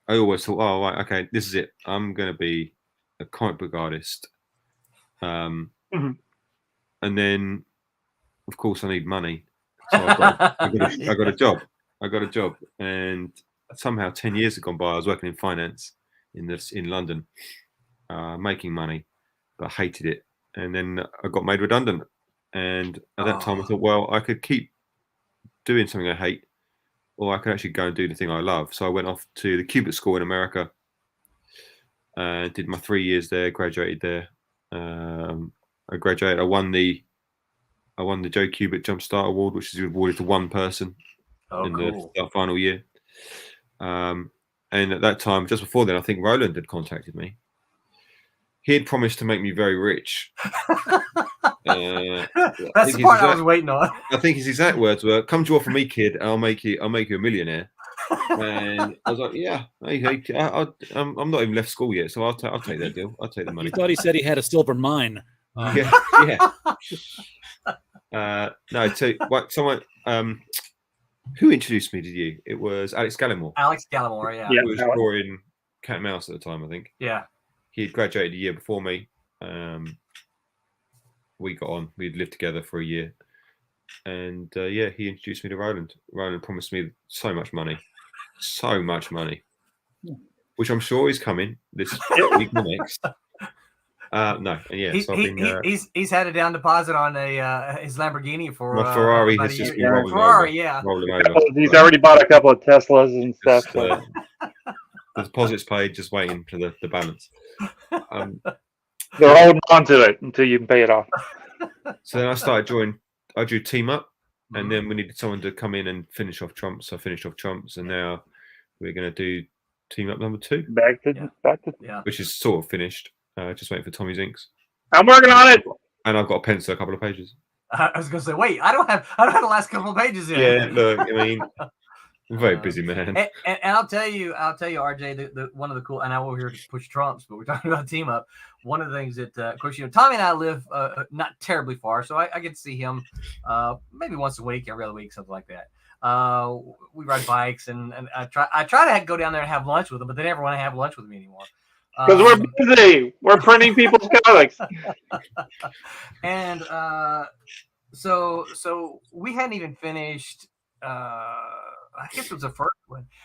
I always thought, oh, right, okay, this is it. I'm going to be a comic book artist. And then, of course, I need money. So I got a job. I got a job. And somehow 10 years had gone by. I was working in finance in London, making money, but I hated it. And then I got made redundant. And at that time, I thought, well, I could keep doing something I hate, or I could actually go and do the thing I love. So I went off to the Cubic School in America, did my 3 years there, graduated there. I graduated. I won the Joe Kubert Jumpstart Award, which is awarded to one person in the final year. And at that time, just before then, I think Roland had contacted me. He had promised to make me very rich. That's the part I was waiting on. I think his exact words were, "Come draw for me, kid, and I'll make you a millionaire." And I was like, "Yeah, I'm not even left school yet, so I'll take that deal. I'll take the money." You thought he said he had a silver mine. Yeah. No, so someone who introduced me to you? It was Alex Gallimore. Alex Gallimore, yeah. Who was drawing Cat and Mouse at the time, I think. Yeah. He had graduated a year before me. We got on. We'd lived together for a year. And he introduced me to Roland. Roland promised me so much money. Which I'm sure is coming this week or next. No, yeah. He's had a down deposit on his Lamborghini for my Ferrari has just been rolling over. Yeah. Rolling over. He's already bought a couple of Teslas and stuff. The deposit's paid, just waiting for the balance. They're holding on to it until you can pay it off. So then I started drawing. I drew Team Up, and then we needed someone to come in and finish off Trumps. So I finished off Trumps, and now we're going to do Team Up number 2. Back to which is sort of finished. Just waiting for Tommy's inks. I'm working on it. And I've got a pencil, a couple of pages. I was going to say, wait, I don't have the last couple of pages in. Yeah, look, I mean, I'm very busy, man. And I'll tell you, RJ, the one of the cool, and I will here to push Trumps, but we're talking about Team Up. One of the things that, of course, Tommy and I live not terribly far, so I get to see him maybe once a week, every other week, something like that. We ride bikes, and I try to go down there and have lunch with them, but they never want to have lunch with me anymore. Because we're busy. We're printing people's comics. And so we hadn't even finished. I guess it was the first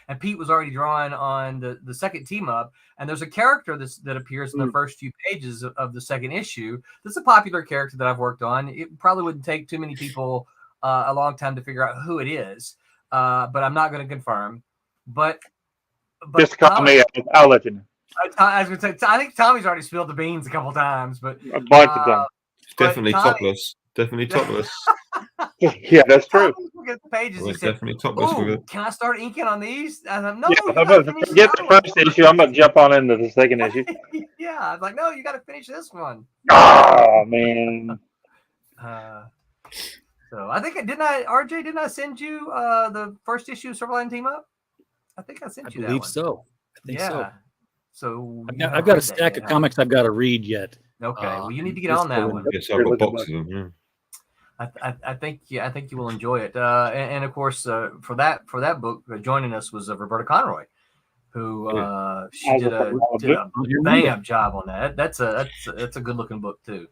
And Pete was already drawing on the second team up, and there's a character that appears in the first few pages of the second issue. That's a popular character that I've worked on. It probably wouldn't take too many people a long time to figure out who it is, but I'm not going to confirm. But just call Tommy, me. I'll let you know. I was going to say, I think Tommy's already spilled the beans a couple times, but A bunch of them. Definitely Tommy, topless. Definitely topless. Yeah, that's true. Look at the pages. He We're said, definitely topless with "Ooh, it. can I start inking on these?" And I'm no, Yeah, you I'm gotta gonna finish forget the the other first issue. I'm gonna jump on into the second issue. one. Yeah, I was like, no, you got to finish this one. Oh man. So I think RJ, didn't I send you the first issue of Silverline Team Up? I think I sent you that one. I believe so. I think so. So I've got a stack of comics I've got to read yet. Okay, well, you need to get on that one. Yes, I've got boxes of them. Yeah. I think you will enjoy it. And of course, for that book, joining us was Roberta Conroy, who she did a bang up job on that. That's a good looking book too.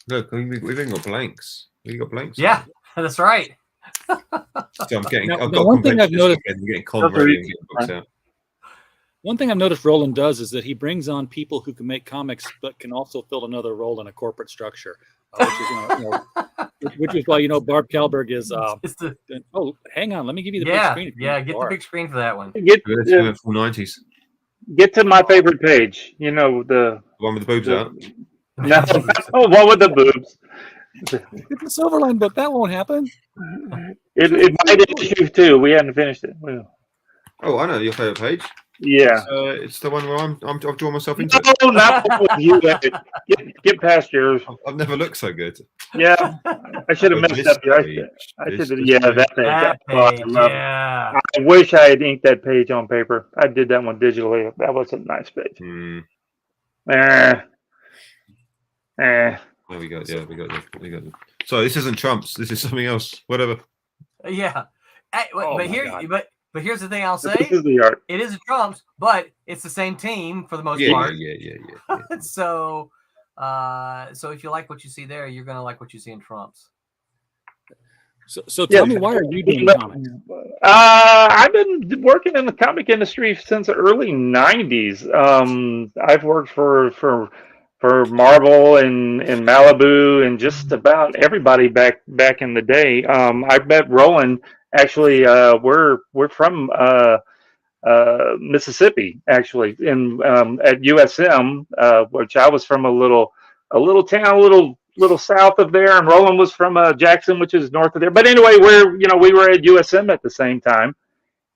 Look, we've even got blanks. We got blanks. Yeah, that's right. So I'm getting. Now, I've got one thing I've noticed. I'm getting con ready and getting books out. One thing I've noticed Roland does is that he brings on people who can make comics, but can also fill another role in a corporate structure, which is why Barb Kalberg is. Oh, hang on, let me give you the big screen. Yeah, get the big screen for that one. Get full 90s. Get to my favorite page. The one with the boobs out. No, one with the boobs. It's a Silverline book. That won't happen. It might issue too. We haven't finished it. Oh, I know your favorite page. Yeah, it's the one where I've drawn myself into. No, not with you. Get past yours. I've never looked so good. Yeah, I should have messed up. I should have. Yeah, that page. I wish I had inked that page on paper. I did that one digitally. That was a nice page. There we go. Yeah, we got it. So this isn't Trump's. This is something else. Whatever. Yeah, but here's the thing I'll say. This is the art. It is a Trump's, but it's the same team for the most part. Yeah. So if you like what you see there, you're gonna like what you see in Trump's. So tell me, why are you doing comics? I've been working in the comic industry since the early '90s. I've worked for Marvel and Malibu and just about everybody back in the day. I met Roland. Actually, we're from Mississippi. Actually, at USM, which I was from a little town, a little south of there, and Roland was from Jackson, which is north of there. But anyway, we were at USM at the same time,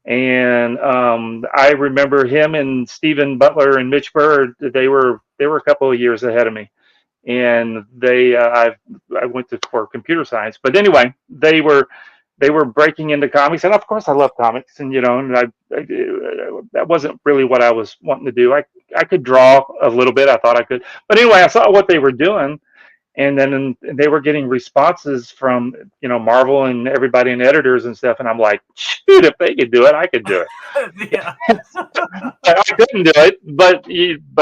and I remember him and Stephen Butler and Mitch Bird. They were a couple of years ahead of me, and I went for computer science. But anyway, they were breaking into comics, and of course I love comics, and that wasn't really what I was wanting to do. I could draw a little bit. I thought I could, but anyway, I saw what they were doing. And then they were getting responses from, Marvel and everybody and editors and stuff. And I'm like, shoot, if they could do it, I could do it. Yeah. I couldn't do it, but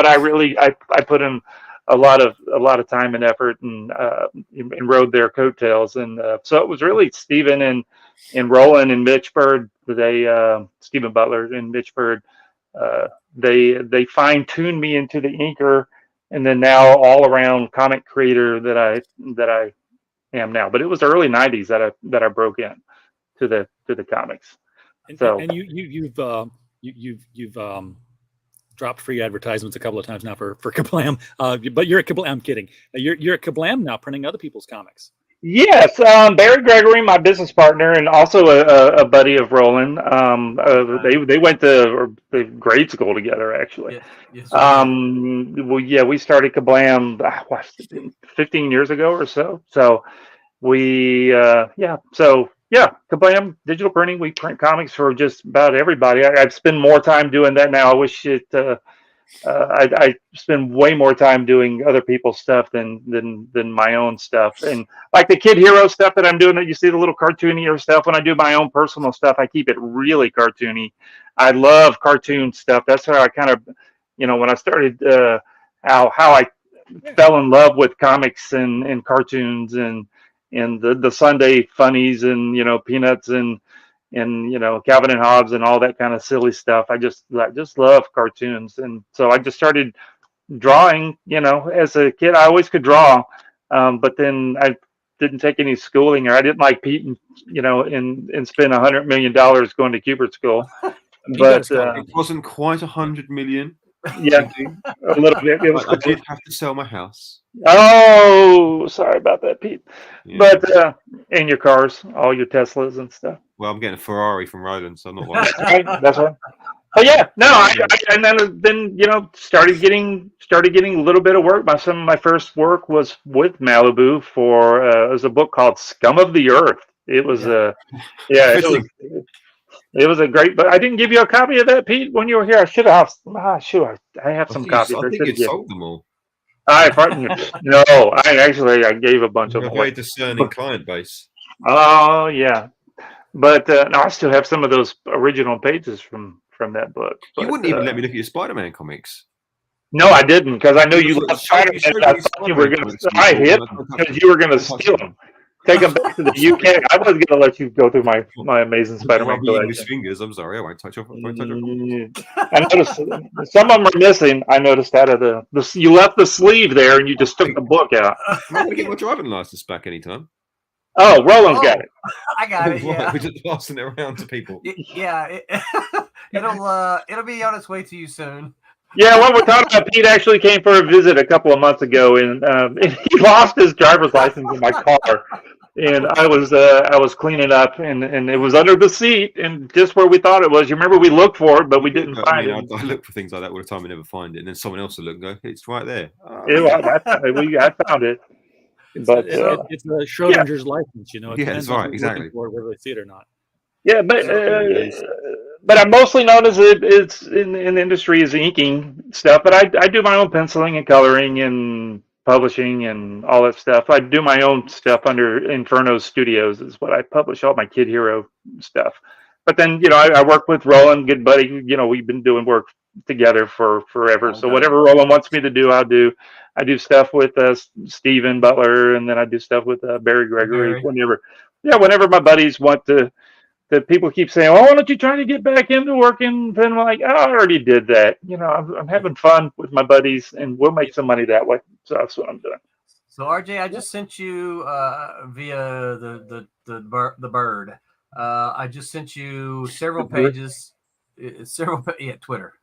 I put in a lot of time and effort and rode their coattails. And so it was really Stephen and Roland and Mitch Bird. Stephen Butler and Mitch Bird. They fine-tuned me into the inker. And then now all around comic creator that I am now. But it was the early '90s that I broke in to the comics. And you've dropped free advertisements a couple of times now for Kablam. But you're at Kablam. I'm kidding. You're at Kablam now, printing other people's comics. Yes, Barry Gregory, my business partner, and also a buddy of Roland. They went to grade school together, actually. Yes, we started Kablam 15 years ago or so. So Kablam digital printing. We print comics for just about everybody. I've spent more time doing that now. I wish I spend way more time doing other people's stuff than my own stuff. And like the Kid Hero stuff that I'm doing, that you see the little cartoonier stuff. When I do my own personal stuff, I keep it really cartoony. I love cartoon stuff. That's how I kind of, when I started, how I fell in love with comics and cartoons and the Sunday funnies and Peanuts and and Calvin and Hobbes and all that kind of silly stuff. I just love cartoons, and so I just started drawing. As a kid, I always could draw, but then I didn't take any schooling, or I didn't like Pete, and spend $100 million going to Cubert school. But it wasn't quite 100 million. Yeah, a little bit. It was I did have to sell my house. Oh, sorry about that, Pete. Yeah. But and your cars, all your Teslas and stuff. Well, I'm getting a Ferrari from Roland, so I'm not worried. Right, that's right. But yeah, no, I and then started getting a little bit of work. Some of my first work was with Malibu for it was a book called Scum of the Earth. It was it was a great, but I didn't give you a copy of that, Pete, when you were here. I should have. Sure, I have some copies. I think you sold them all. No, I gave a bunch of them. A very discerning client base. Oh yeah, but no, I still have some of those original pages from that book. But, you wouldn't even let me look at your Spider-Man comics. No, I didn't, because I knew you loved Spider-Man. I thought you were going to. I hid because you were going to steal them. Take them back to the UK. I was going to let you go through my Amazing Spider-Man collection. Fingers. I'm sorry, I won't touch off. I noticed some of them are missing. I noticed out of the you left the sleeve there and you just took the book out. I'm going to get my driving license back anytime. Oh, Roland's got it. I got it. Yeah, we're just passing it around to people. It'll be on its way to you soon. Yeah, what we're talking about, Pete actually came for a visit a couple of months ago, and he lost his driver's license in my car. And I was cleaning up, and it was under the seat, and just where we thought it was. You remember we looked for it, but we didn't find it. I look for things like that all the time and never find it, and then someone else will look and go, "It's right there." I found it. It's a Schrodinger's license, It that's right, exactly. Whether they see it or not. Yeah, but I'm mostly known as it's in the industry as inking stuff. But I do my own penciling and coloring and publishing and all that stuff. I do my own stuff under Inferno Studios is what I publish all my Kid Hero stuff. But then I work with Roland, good buddy. We've been doing work together for forever. So whatever Roland wants me to do, I'll do. I do stuff with Steven Butler, and then I do stuff with Barry Gregory. Whenever my buddies want to. That people keep saying, "Oh, why don't you try to get back into working?" Then I'm like, "Oh, I already did that." I'm having fun with my buddies, and we'll make some money that way. So that's what I'm doing. So RJ, I just sent you via the bird. I just sent you several pages, Twitter.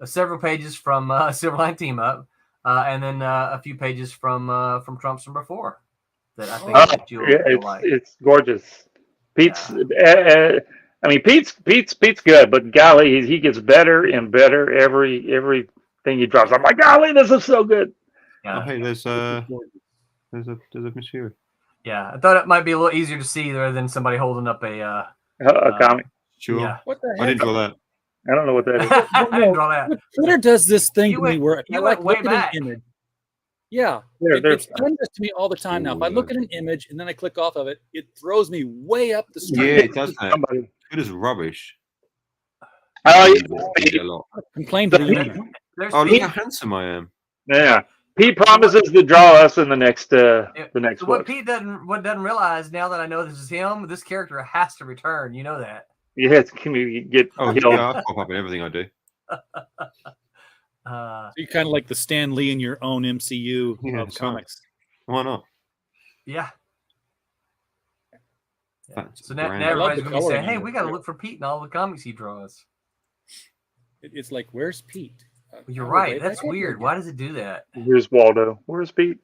Several pages from Silverline Team Up, and then a few pages from Trumps from before that I think that you'll like. It's gorgeous. Pete's, Pete's good, but golly, he gets better and better everything he drops. I'm like, golly, this is so good. Yeah. Oh, hey, there's a monsieur. Yeah, I thought it might be a little easier to see there than somebody holding up a comic. Sure. Yeah. What the heck? I didn't draw that. I don't know what that is. I didn't draw that. Twitter does this thing to me where I like way looking back. at an image. Yeah, it's done this to me all the time now. If I look at an image and then I click off of it, it throws me way up the screen. Yeah, it does that. It is rubbish. Complain to the owner. Oh, look how handsome I am. Yeah, Pete promises to draw us in the next book. What Pete doesn't realize now that I know this is him, this character has to return. You know that. Yeah, can we get? Oh, yeah, I pop up in everything I do. So you're kind of like the Stan Lee in your own MCU of comics. Why not? Yeah. So now everybody's going to be saying, "Hey, we got to look for Pete in all the comics he draws." It's like, where's Pete? You're right. That's weird. Why does it do that? Here's Waldo. Where's Pete?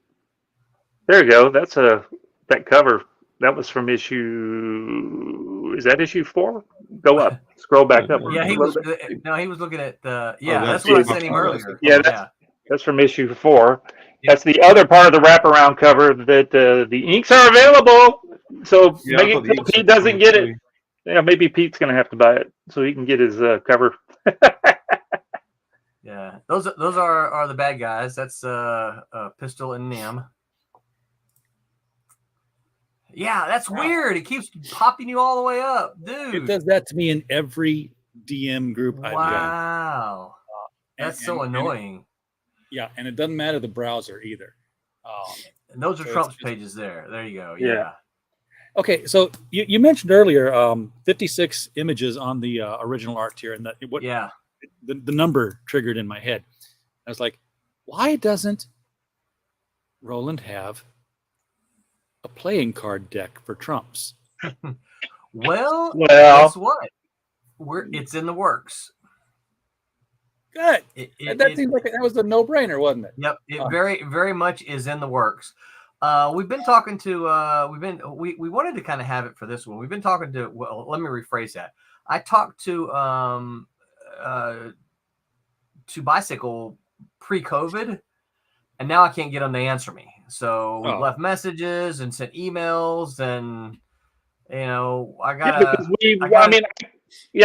There you go. That's that cover. That was from issue. Is that issue 4? Go up. Scroll back up. Yeah, he was looking at the. Yeah, that's what I sent him earlier. Yeah, that's from issue 4. Yeah. That's the other part of the wraparound cover that the inks are available. So maybe Pete doesn't get it. Yeah, maybe Pete's gonna have to buy it so he can get his cover. Yeah, those are the bad guys. That's Pistol and Nim. Yeah, that's weird. It keeps popping you all the way up, dude. It does that to me in every DM group I've got. Wow. That's so annoying. And it doesn't matter the browser either. And those are Trump's pages there. There you go. Yeah. Okay, so you mentioned earlier 56 images on the original art tier, and that the number triggered in my head. I was like, why doesn't Roland have a playing card deck for Trumps? Well, guess what? It's in the works. Good. That seems like that was a no-brainer, wasn't it? Yep. It very, very much is in the works. We've been talking to. We wanted to kind of have it for this one. We've been talking to. Well, let me rephrase that. I talked to Bicycle pre-COVID, and now I can't get them to answer me. So we left messages and sent emails, and I gotta.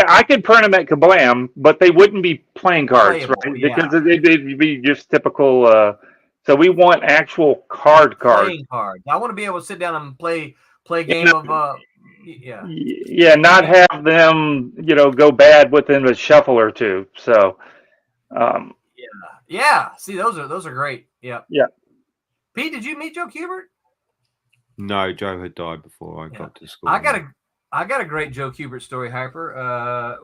I could print them at Kablam, but they wouldn't be playing cards, right? Because they'd be just typical. So we want actual cards. Playing cards. I want to be able to sit down and play a game of. Not have them, go bad within a shuffle or two. So. See, those are great. Yeah. Pete, did you meet Joe Kubert? No, Joe had died before I got to school. I got a great Joe Kubert story, Hyper.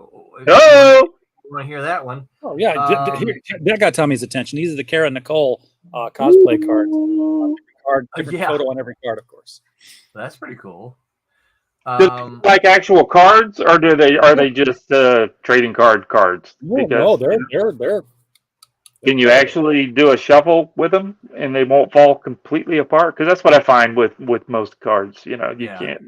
You want to hear that one? Oh yeah, that got Tommy's attention. These are the Kara Nicole cosplay cards. Different photo on every card, of course. That's pretty cool. Like actual cards, or are they just trading cards? No, they're. Can you actually do a shuffle with them and they won't fall completely apart? Because that's what I find with most cards. You can't.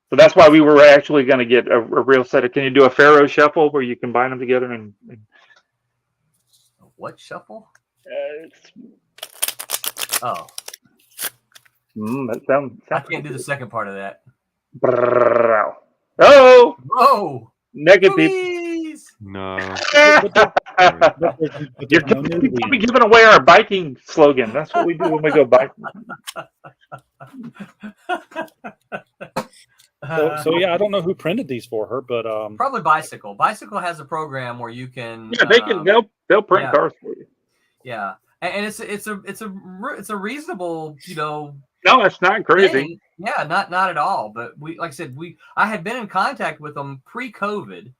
So that's why we were actually going to get a real set of. Can you do a Pharaoh shuffle where you combine them together and what shuffle? That sounds. I can't do the second part of that. Oh! Whoa! Negative. Please. No. You're probably giving away our biking slogan. That's what we do when we go biking. So I don't know who printed these for her, but probably Bicycle. Bicycle has a program where you can. Yeah, they can. They'll print cars for you. Yeah, and it's a reasonable, No, it's not crazy. thing. Yeah, not at all. But like I said, I had been in contact with them pre-COVID.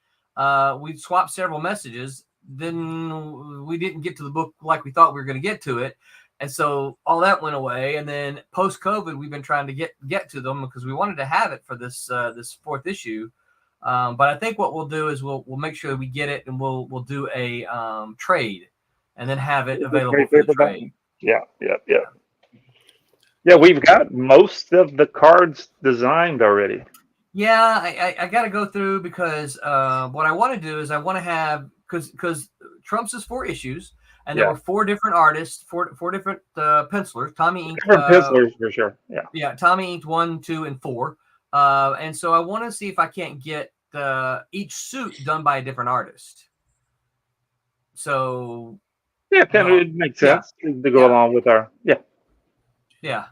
We swapped several messages. Then we didn't get to the book like we thought we were going to get to it, and so all that went away. And then post-COVID, we've been trying to get to them because we wanted to have it for this fourth issue. But I think what we'll do is we'll make sure we get it, and we'll do a trade, and then have it available for the trade. Yeah. Yeah, we've got most of the cards designed already. Yeah, I got to go through because what I want to do is I want to have because Trump's is 4 issues, and there were 4 different artists, four different pencilers. Tommy inked different pencilers for sure. Yeah. Tommy inked 1, 2, and 4, and so I want to see if I can't get each suit done by a different artist. So it makes sense to go along with our Yeah.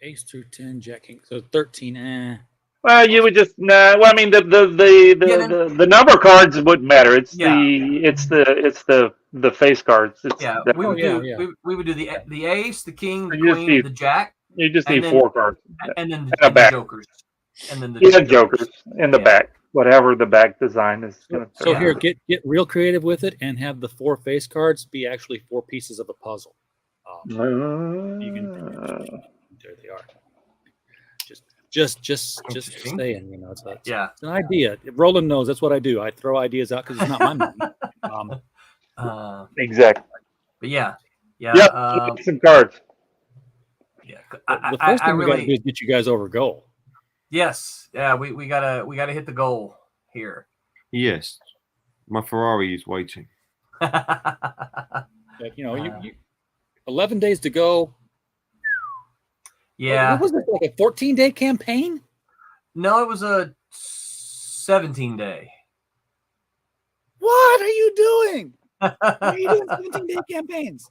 Ace through 10, Jack King. So 13. Well, you would just Well, I mean, the number cards wouldn't matter. It's the face cards. We would do the ace, the king, the queen, the jack. You just need 4 cards, and then the jokers, and then the jokers in the back, whatever the back design is. So here, get real creative with it, and have the 4 face cards be actually 4 pieces of a puzzle. You can. There they are. Just saying, it's an idea. Roland knows that's what I do. I throw ideas out because it's not my money. Exactly. But some cards. Yeah, the first thing we got to do is get you guys over goal. Yes, we gotta hit the goal here. Yes, my Ferrari is waiting. 11 days to go. Yeah. What was it, like a 14-day campaign? No, it was a 17-day. What are you doing? Why are you doing 17-day campaigns?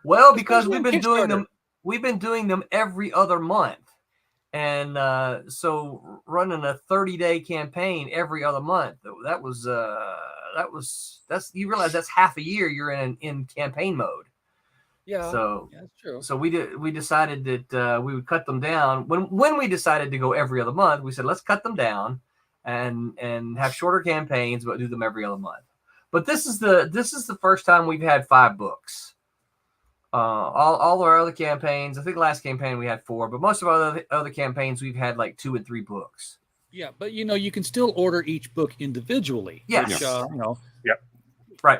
Well, because we've been doing them every other month. And so running a 30-day campaign every other month, that's you realize that's half a year you're in campaign mode. Yeah, So yeah, that's true. So we decided that we would cut them down. When we decided to go every other month, we said let's cut them down and have shorter campaigns, but do them every other month. But this is the first time we've had 5 books. All our other campaigns, I think last campaign we had 4, but most of our other campaigns we've had like 2 and 3 books. Yeah, but you can still order each book individually. Yes. Which, Yep. Right.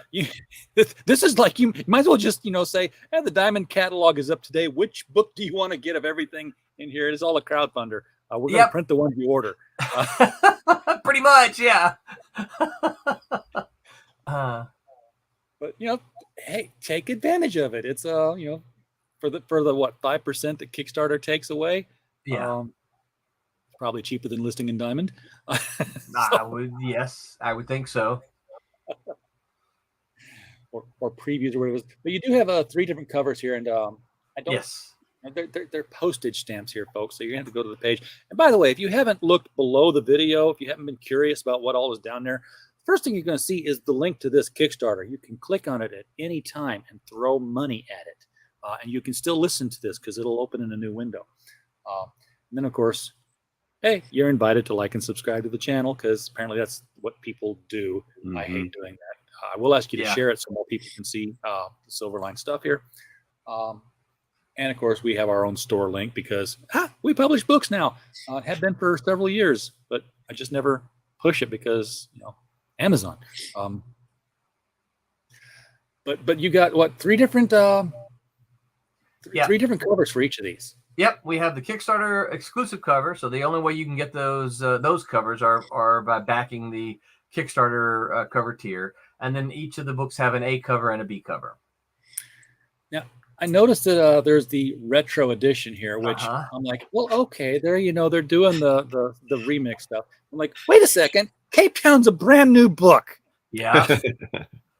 This is like you might as well just say, hey, the Diamond catalog is up today. Which book do you want to get of everything in here? It is all a crowdfunder. We're going to print the ones you order. Pretty much, yeah. But hey, take advantage of it. It's for the what 5% that Kickstarter takes away. Yeah. Probably cheaper than listing in Diamond. I would think so. Or previews or whatever it was. But you do have 3 different covers here, and I don't. Yes. They're postage stamps here, folks. So you're gonna have to go to the page. And by the way, if you haven't looked below the video, if you haven't been curious about what all is down there, first thing you're going to see is the link to this Kickstarter. You can click on it at any time and throw money at it, and you can still listen to this because it'll open in a new window. And then, of course, hey, you're invited to like and subscribe to the channel because apparently that's what people do. I hate doing that. I will ask you to share it so more people can see the Silverline stuff here. And of course, we have our own store link because we publish books now. Have been for several years, but I just never push it because Amazon. But you got what 3 different 3 different covers for each of these. Yep, we have the Kickstarter exclusive cover. So the only way you can get those covers are by backing the Kickstarter cover tier, and then each of the books have an A cover and a B cover. Now, I noticed that there's the retro edition here, which I'm like, well, okay, they're doing the remix stuff. I'm like, wait a second, Cape Town's a brand new book. Yeah.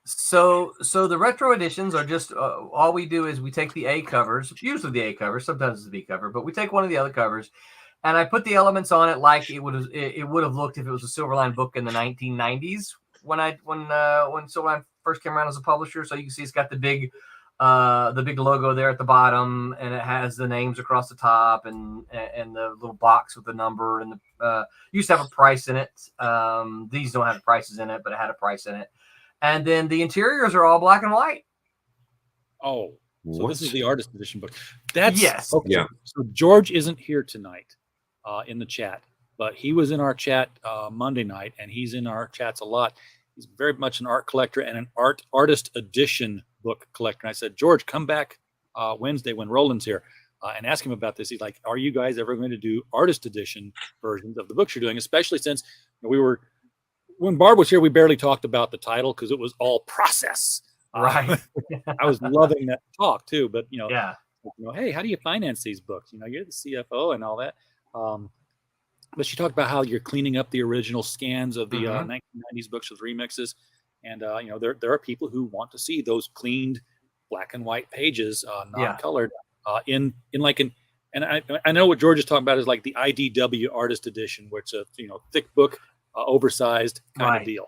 So the retro editions are just all we do is we take the A covers, usually the A cover, sometimes it's the B cover, but we take one of the other covers, and I put the elements on it like it would have looked if it was a Silverline book in the 1990s when Silverline first came around as a publisher. So you can see it's got the big logo there at the bottom, and it has the names across the top, and the little box with the number, and the used to have a price in it. These don't have prices in it, but it had a price in it. And then the interiors are all black and white. Oh, so this is the artist edition book. That's yes. Okay. Yeah. So George isn't here tonight in the chat, but he was in our chat Monday night, and he's in our chats a lot. He's very much an art collector and an artist edition book collector. And I said, George, come back Wednesday when Roland's here and ask him about this. He's like, are you guys ever going to do artist edition versions of the books you're doing? Especially since when Barb was here, we barely talked about the title because it was all process. Right. I was loving that talk too, but hey, how do you finance these books? You're the CFO and all that. But she talked about how you're cleaning up the original scans of the 1990s books with remixes. And, there are people who want to see those cleaned black and white pages, non-colored, and I know what George is talking about is like the IDW artist edition, which is a, thick book, oversized kind of deal.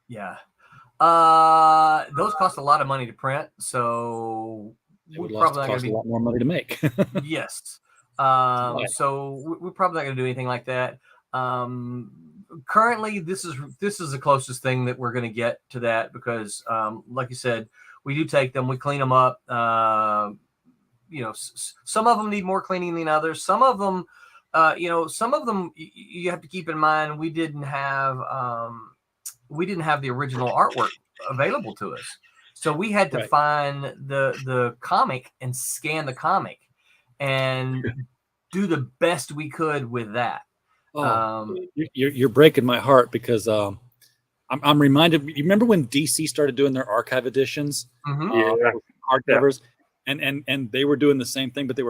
Yeah. Those cost a lot of money to print. So we're probably not going to be a lot more money to make. Yes. So we're probably not going to do anything like that. Currently, this is the closest thing that we're going to get to that because, like you said, we do take them, we clean them up. Some of them need more cleaning than others. Some of them, you have to keep in mind we didn't have the original artwork available to us, so we had to find the comic and scan the comic and do the best we could with that. You're breaking my heart because I'm reminded. You remember when DC started doing their archive editions, hardcovers, and they were doing the same thing, but they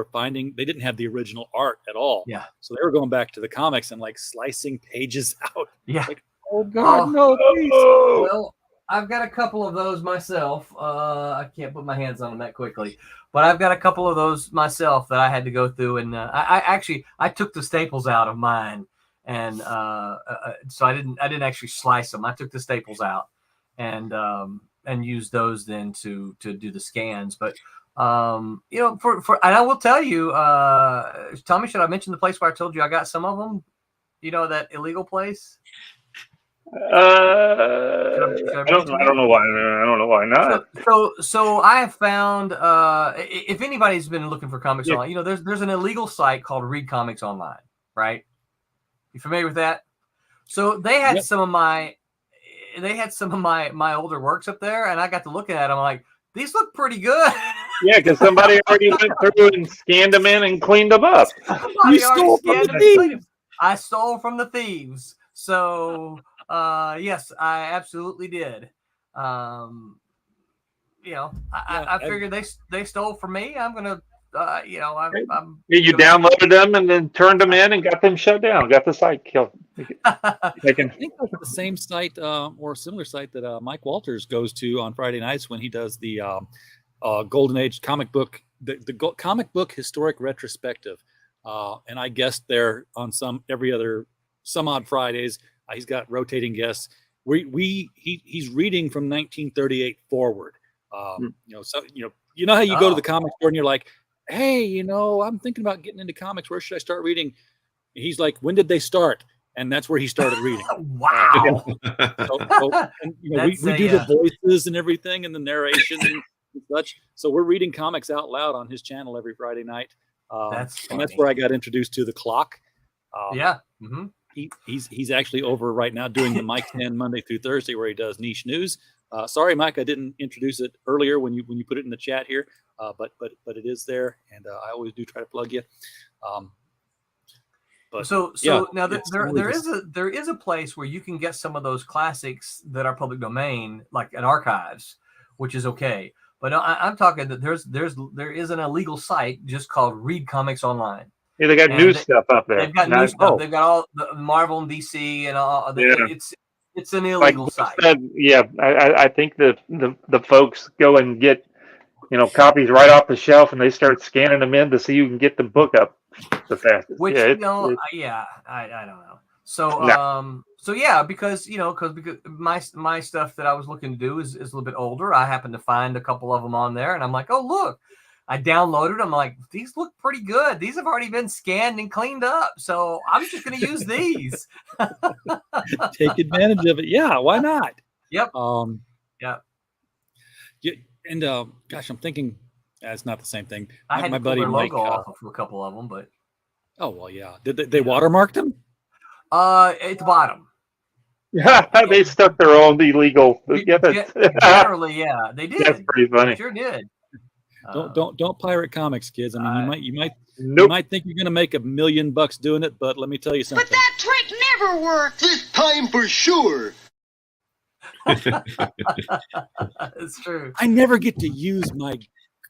didn't have the original art at all. Yeah. So they were going back to the comics and like slicing pages out. Yeah. Like, oh God, no! Please. Well, I've got a couple of those myself. I can't put my hands on them that quickly, but I've got a couple of those myself that I had to go through, and I took the staples out of mine, and so I didn't actually slice them. I took the staples out and used those then to do the scans. But You know, and I will tell you, Tommy, should I mention the place where I told you I got some of them? You know, that illegal place? I don't know why. I don't know why not. So I have found, if anybody's been looking for comics online, you know, there's an illegal site called Read Comics Online, right? You familiar with that? So they had some of my older works up there, and I got to looking at them. I'm like, these look pretty good. Yeah, because somebody already went through and scanned them in and cleaned them up. You stole from the thieves. I stole from the thieves. So yes, I absolutely did. You know, I figured they stole from me. I'm gonna, you know, you downloaded them and then turned them in and got them shut down. Got the site killed. I think that's the same site or a similar site that Mike Walters goes to on Friday nights when he does the Golden Age comic book, the comic book historic retrospective. And I guessed there on some odd Fridays. He's got rotating guests. He's reading from 1938 forward. You know how you go to the comic store and you're like, hey, you know, I'm thinking about getting into comics. Where should I start reading? He's like, when did they start? And that's where he started reading. Wow. And, you know, we do the voices and everything and the narration and such. So we're reading comics out loud on his channel every Friday night. And that's where I got introduced to The Clock. He's actually over right now doing the Mike 10 Monday through Thursday where he does niche news. Sorry, Mike, I didn't introduce it earlier when you put it in the chat here, but it is there, and I always do try to plug you. Now there is a place where you can get some of those classics that are public domain, like an archives, which is okay. But I'm talking that there is an illegal site just called Read Comics Online. Yeah, they got new stuff up there. They've got new stuff. They've got all the Marvel and DC and all. It's an illegal site. I think the folks go and get, you know, copies right off the shelf, and they start scanning them in to see who can get the book up the fastest. Which I don't know. So because my stuff that I was looking to do is a little bit older. I happened to find a couple of them on there, and I'm like, oh look. I downloaded them. I'm like, these look pretty good. These have already been scanned and cleaned up. So I'm just going to use these. Take advantage of it. Yeah, why not? Yep. And gosh, I'm thinking it's not the same thing. I had my to buddy put their Mike. Logo off of a couple of them, but oh well, yeah. Did they watermark them? At the bottom. Yeah, they stuck their own illegal. Generally, yeah, they did. That's pretty funny. They sure did. Don't pirate comics, kids. I mean, you might think you're going to make $1 million doing it, but let me tell you something. But that trick never worked. This time for sure. It's true. I never get to use my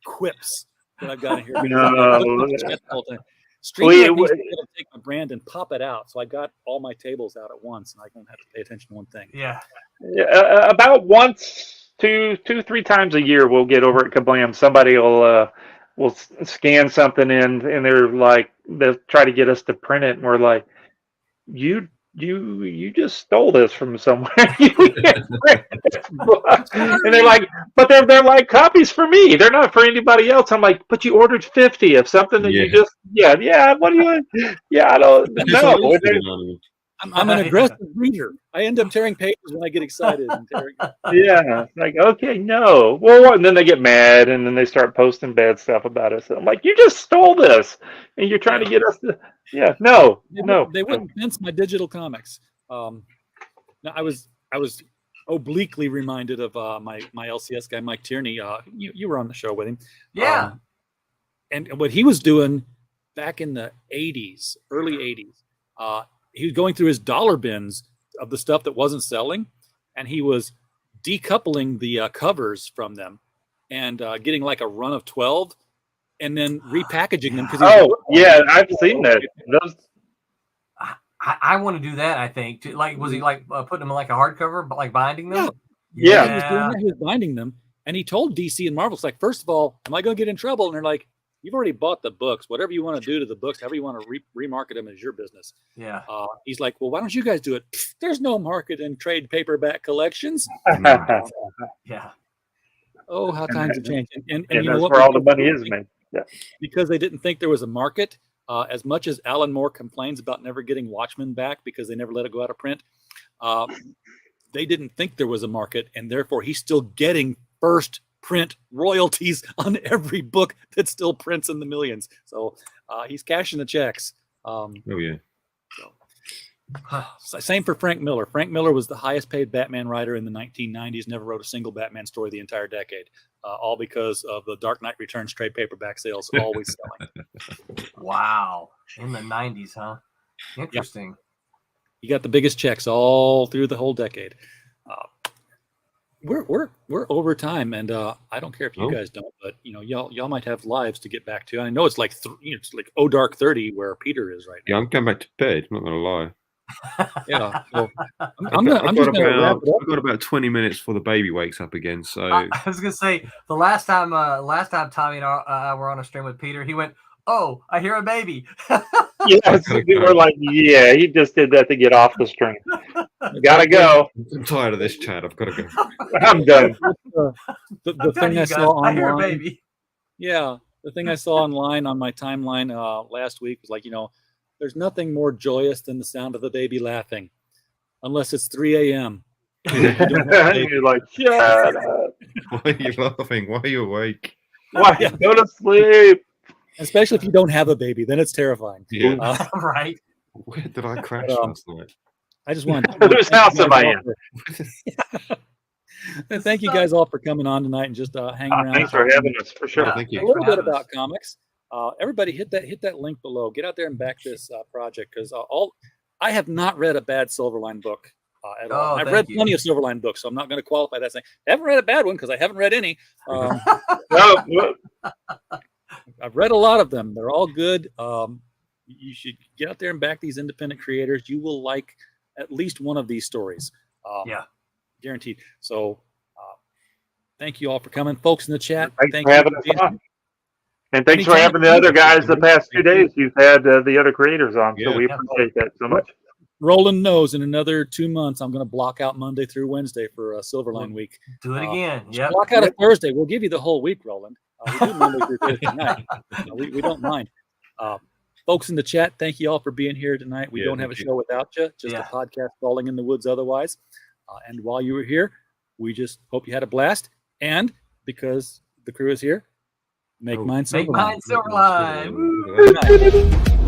quips that I've got in here. Streamline needs to take my brand and pop it out, so I got all my tables out at once, and I don't have to pay attention to one thing. Yeah. About once, two, 3 times a year, we'll get over at Kablam. Somebody will scan something in, and they'll try to get us to print it, and we're like, you just stole this from somewhere. And they're like, but they're like copies for me. They're not for anybody else. I'm like, but you ordered 50 of something that you just what do you want? Yeah, I don't know. I'm an aggressive reader. I end up tearing pages when I get excited. Like, okay, no. Well, and then they get mad, and then they start posting bad stuff about us. I'm like, you just stole this, and you're trying to get us to. Yeah, no. They wouldn't fence my digital comics. Now I was obliquely reminded of my LCS guy Mike Tierney. You were on the show with him. Yeah. And what he was doing back in the early 80s, he was going through his dollar bins of the stuff that wasn't selling, and he was decoupling the covers from them and getting like a run of 12 and then repackaging them. I've seen that. I want to do that. I think. Was he putting them in like a hardcover, but like binding them? Yeah. He was doing that. He was binding them, and he told DC and Marvel, "It's like, first of all, am I going to get in trouble?" And they're like, "You've already bought the books. Whatever you want to do to the books, however you want to remarket them is your business." Yeah. He's like, "Well, why don't you guys do it?" There's no market in trade paperback collections. Yeah. Oh, how times have changed. And you know that's what? where all the money is made. Yeah. Because they didn't think there was a market. As much as Alan Moore complains about never getting Watchmen back because they never let it go out of print, they didn't think there was a market, and therefore he's still getting first print royalties on every book that still prints in the millions. So he's cashing the checks. Oh yeah. So, same for Frank Miller. Frank Miller was the highest paid Batman writer in the 1990s. Never wrote a single Batman story the entire decade. All because of the Dark Knight Returns trade paperback sales always selling. Wow. In the 90s, huh? Interesting. Yep. You got the biggest checks all through the whole decade. We're over time, and I don't care if you guys don't, but y'all might have lives to get back to. I know it's like it's like dark 30 where Peter is right now. Yeah, I'm going back to bed. I'm not gonna lie. Yeah, so I've got about 20 minutes before the baby wakes up again. So I was gonna say the last time Tommy and I were on a stream with Peter, he went, "Oh, I hear a baby." Yes, we're like, yeah, he just did that to get off the stream. Gotta go. I'm tired of this chat. I've got to go. I'm done. The thing I saw online, I hear a baby. Yeah, the thing I saw online on my timeline last week was like, there's nothing more joyous than the sound of the baby laughing, unless it's 3 a.m. You're like, shut up. Why are you laughing? Why are you awake? Why? Go to sleep. Especially if you don't have a baby, then it's terrifying. Yeah. Right. Where did I crash last night? I just want whose house am I in? Thank you guys all for coming on tonight and just hanging around. Thanks for having us, for sure. Thank you. A little bit about comics. Everybody hit that link below. Get out there and back this project, because I have not read a bad Silverline book at all. I've read plenty of Silverline books, so I'm not going to qualify that saying I haven't read a bad one because I haven't read any. I've read a lot of them. They're all good. You should get out there and back these independent creators. You will like at least one of these stories. Guaranteed. So thank you all for coming. Folks in the chat, thanks for having us on. And thanks for having the other guys the past 2 days. You've had the other creators on, so we appreciate that so much. Roland knows in another 2 months, I'm going to block out Monday through Wednesday for Silverline week. Do it again. Yeah. Block out a Thursday. We'll give you the whole week, Roland. We do Monday through Thursday night. We don't mind. Folks in the chat, thank you all for being here tonight. We don't have a show without you. Just a podcast falling in the woods otherwise. And while you were here, we just hope you had a blast. And because the crew is here, make mine Silverline. Make mine Silverline.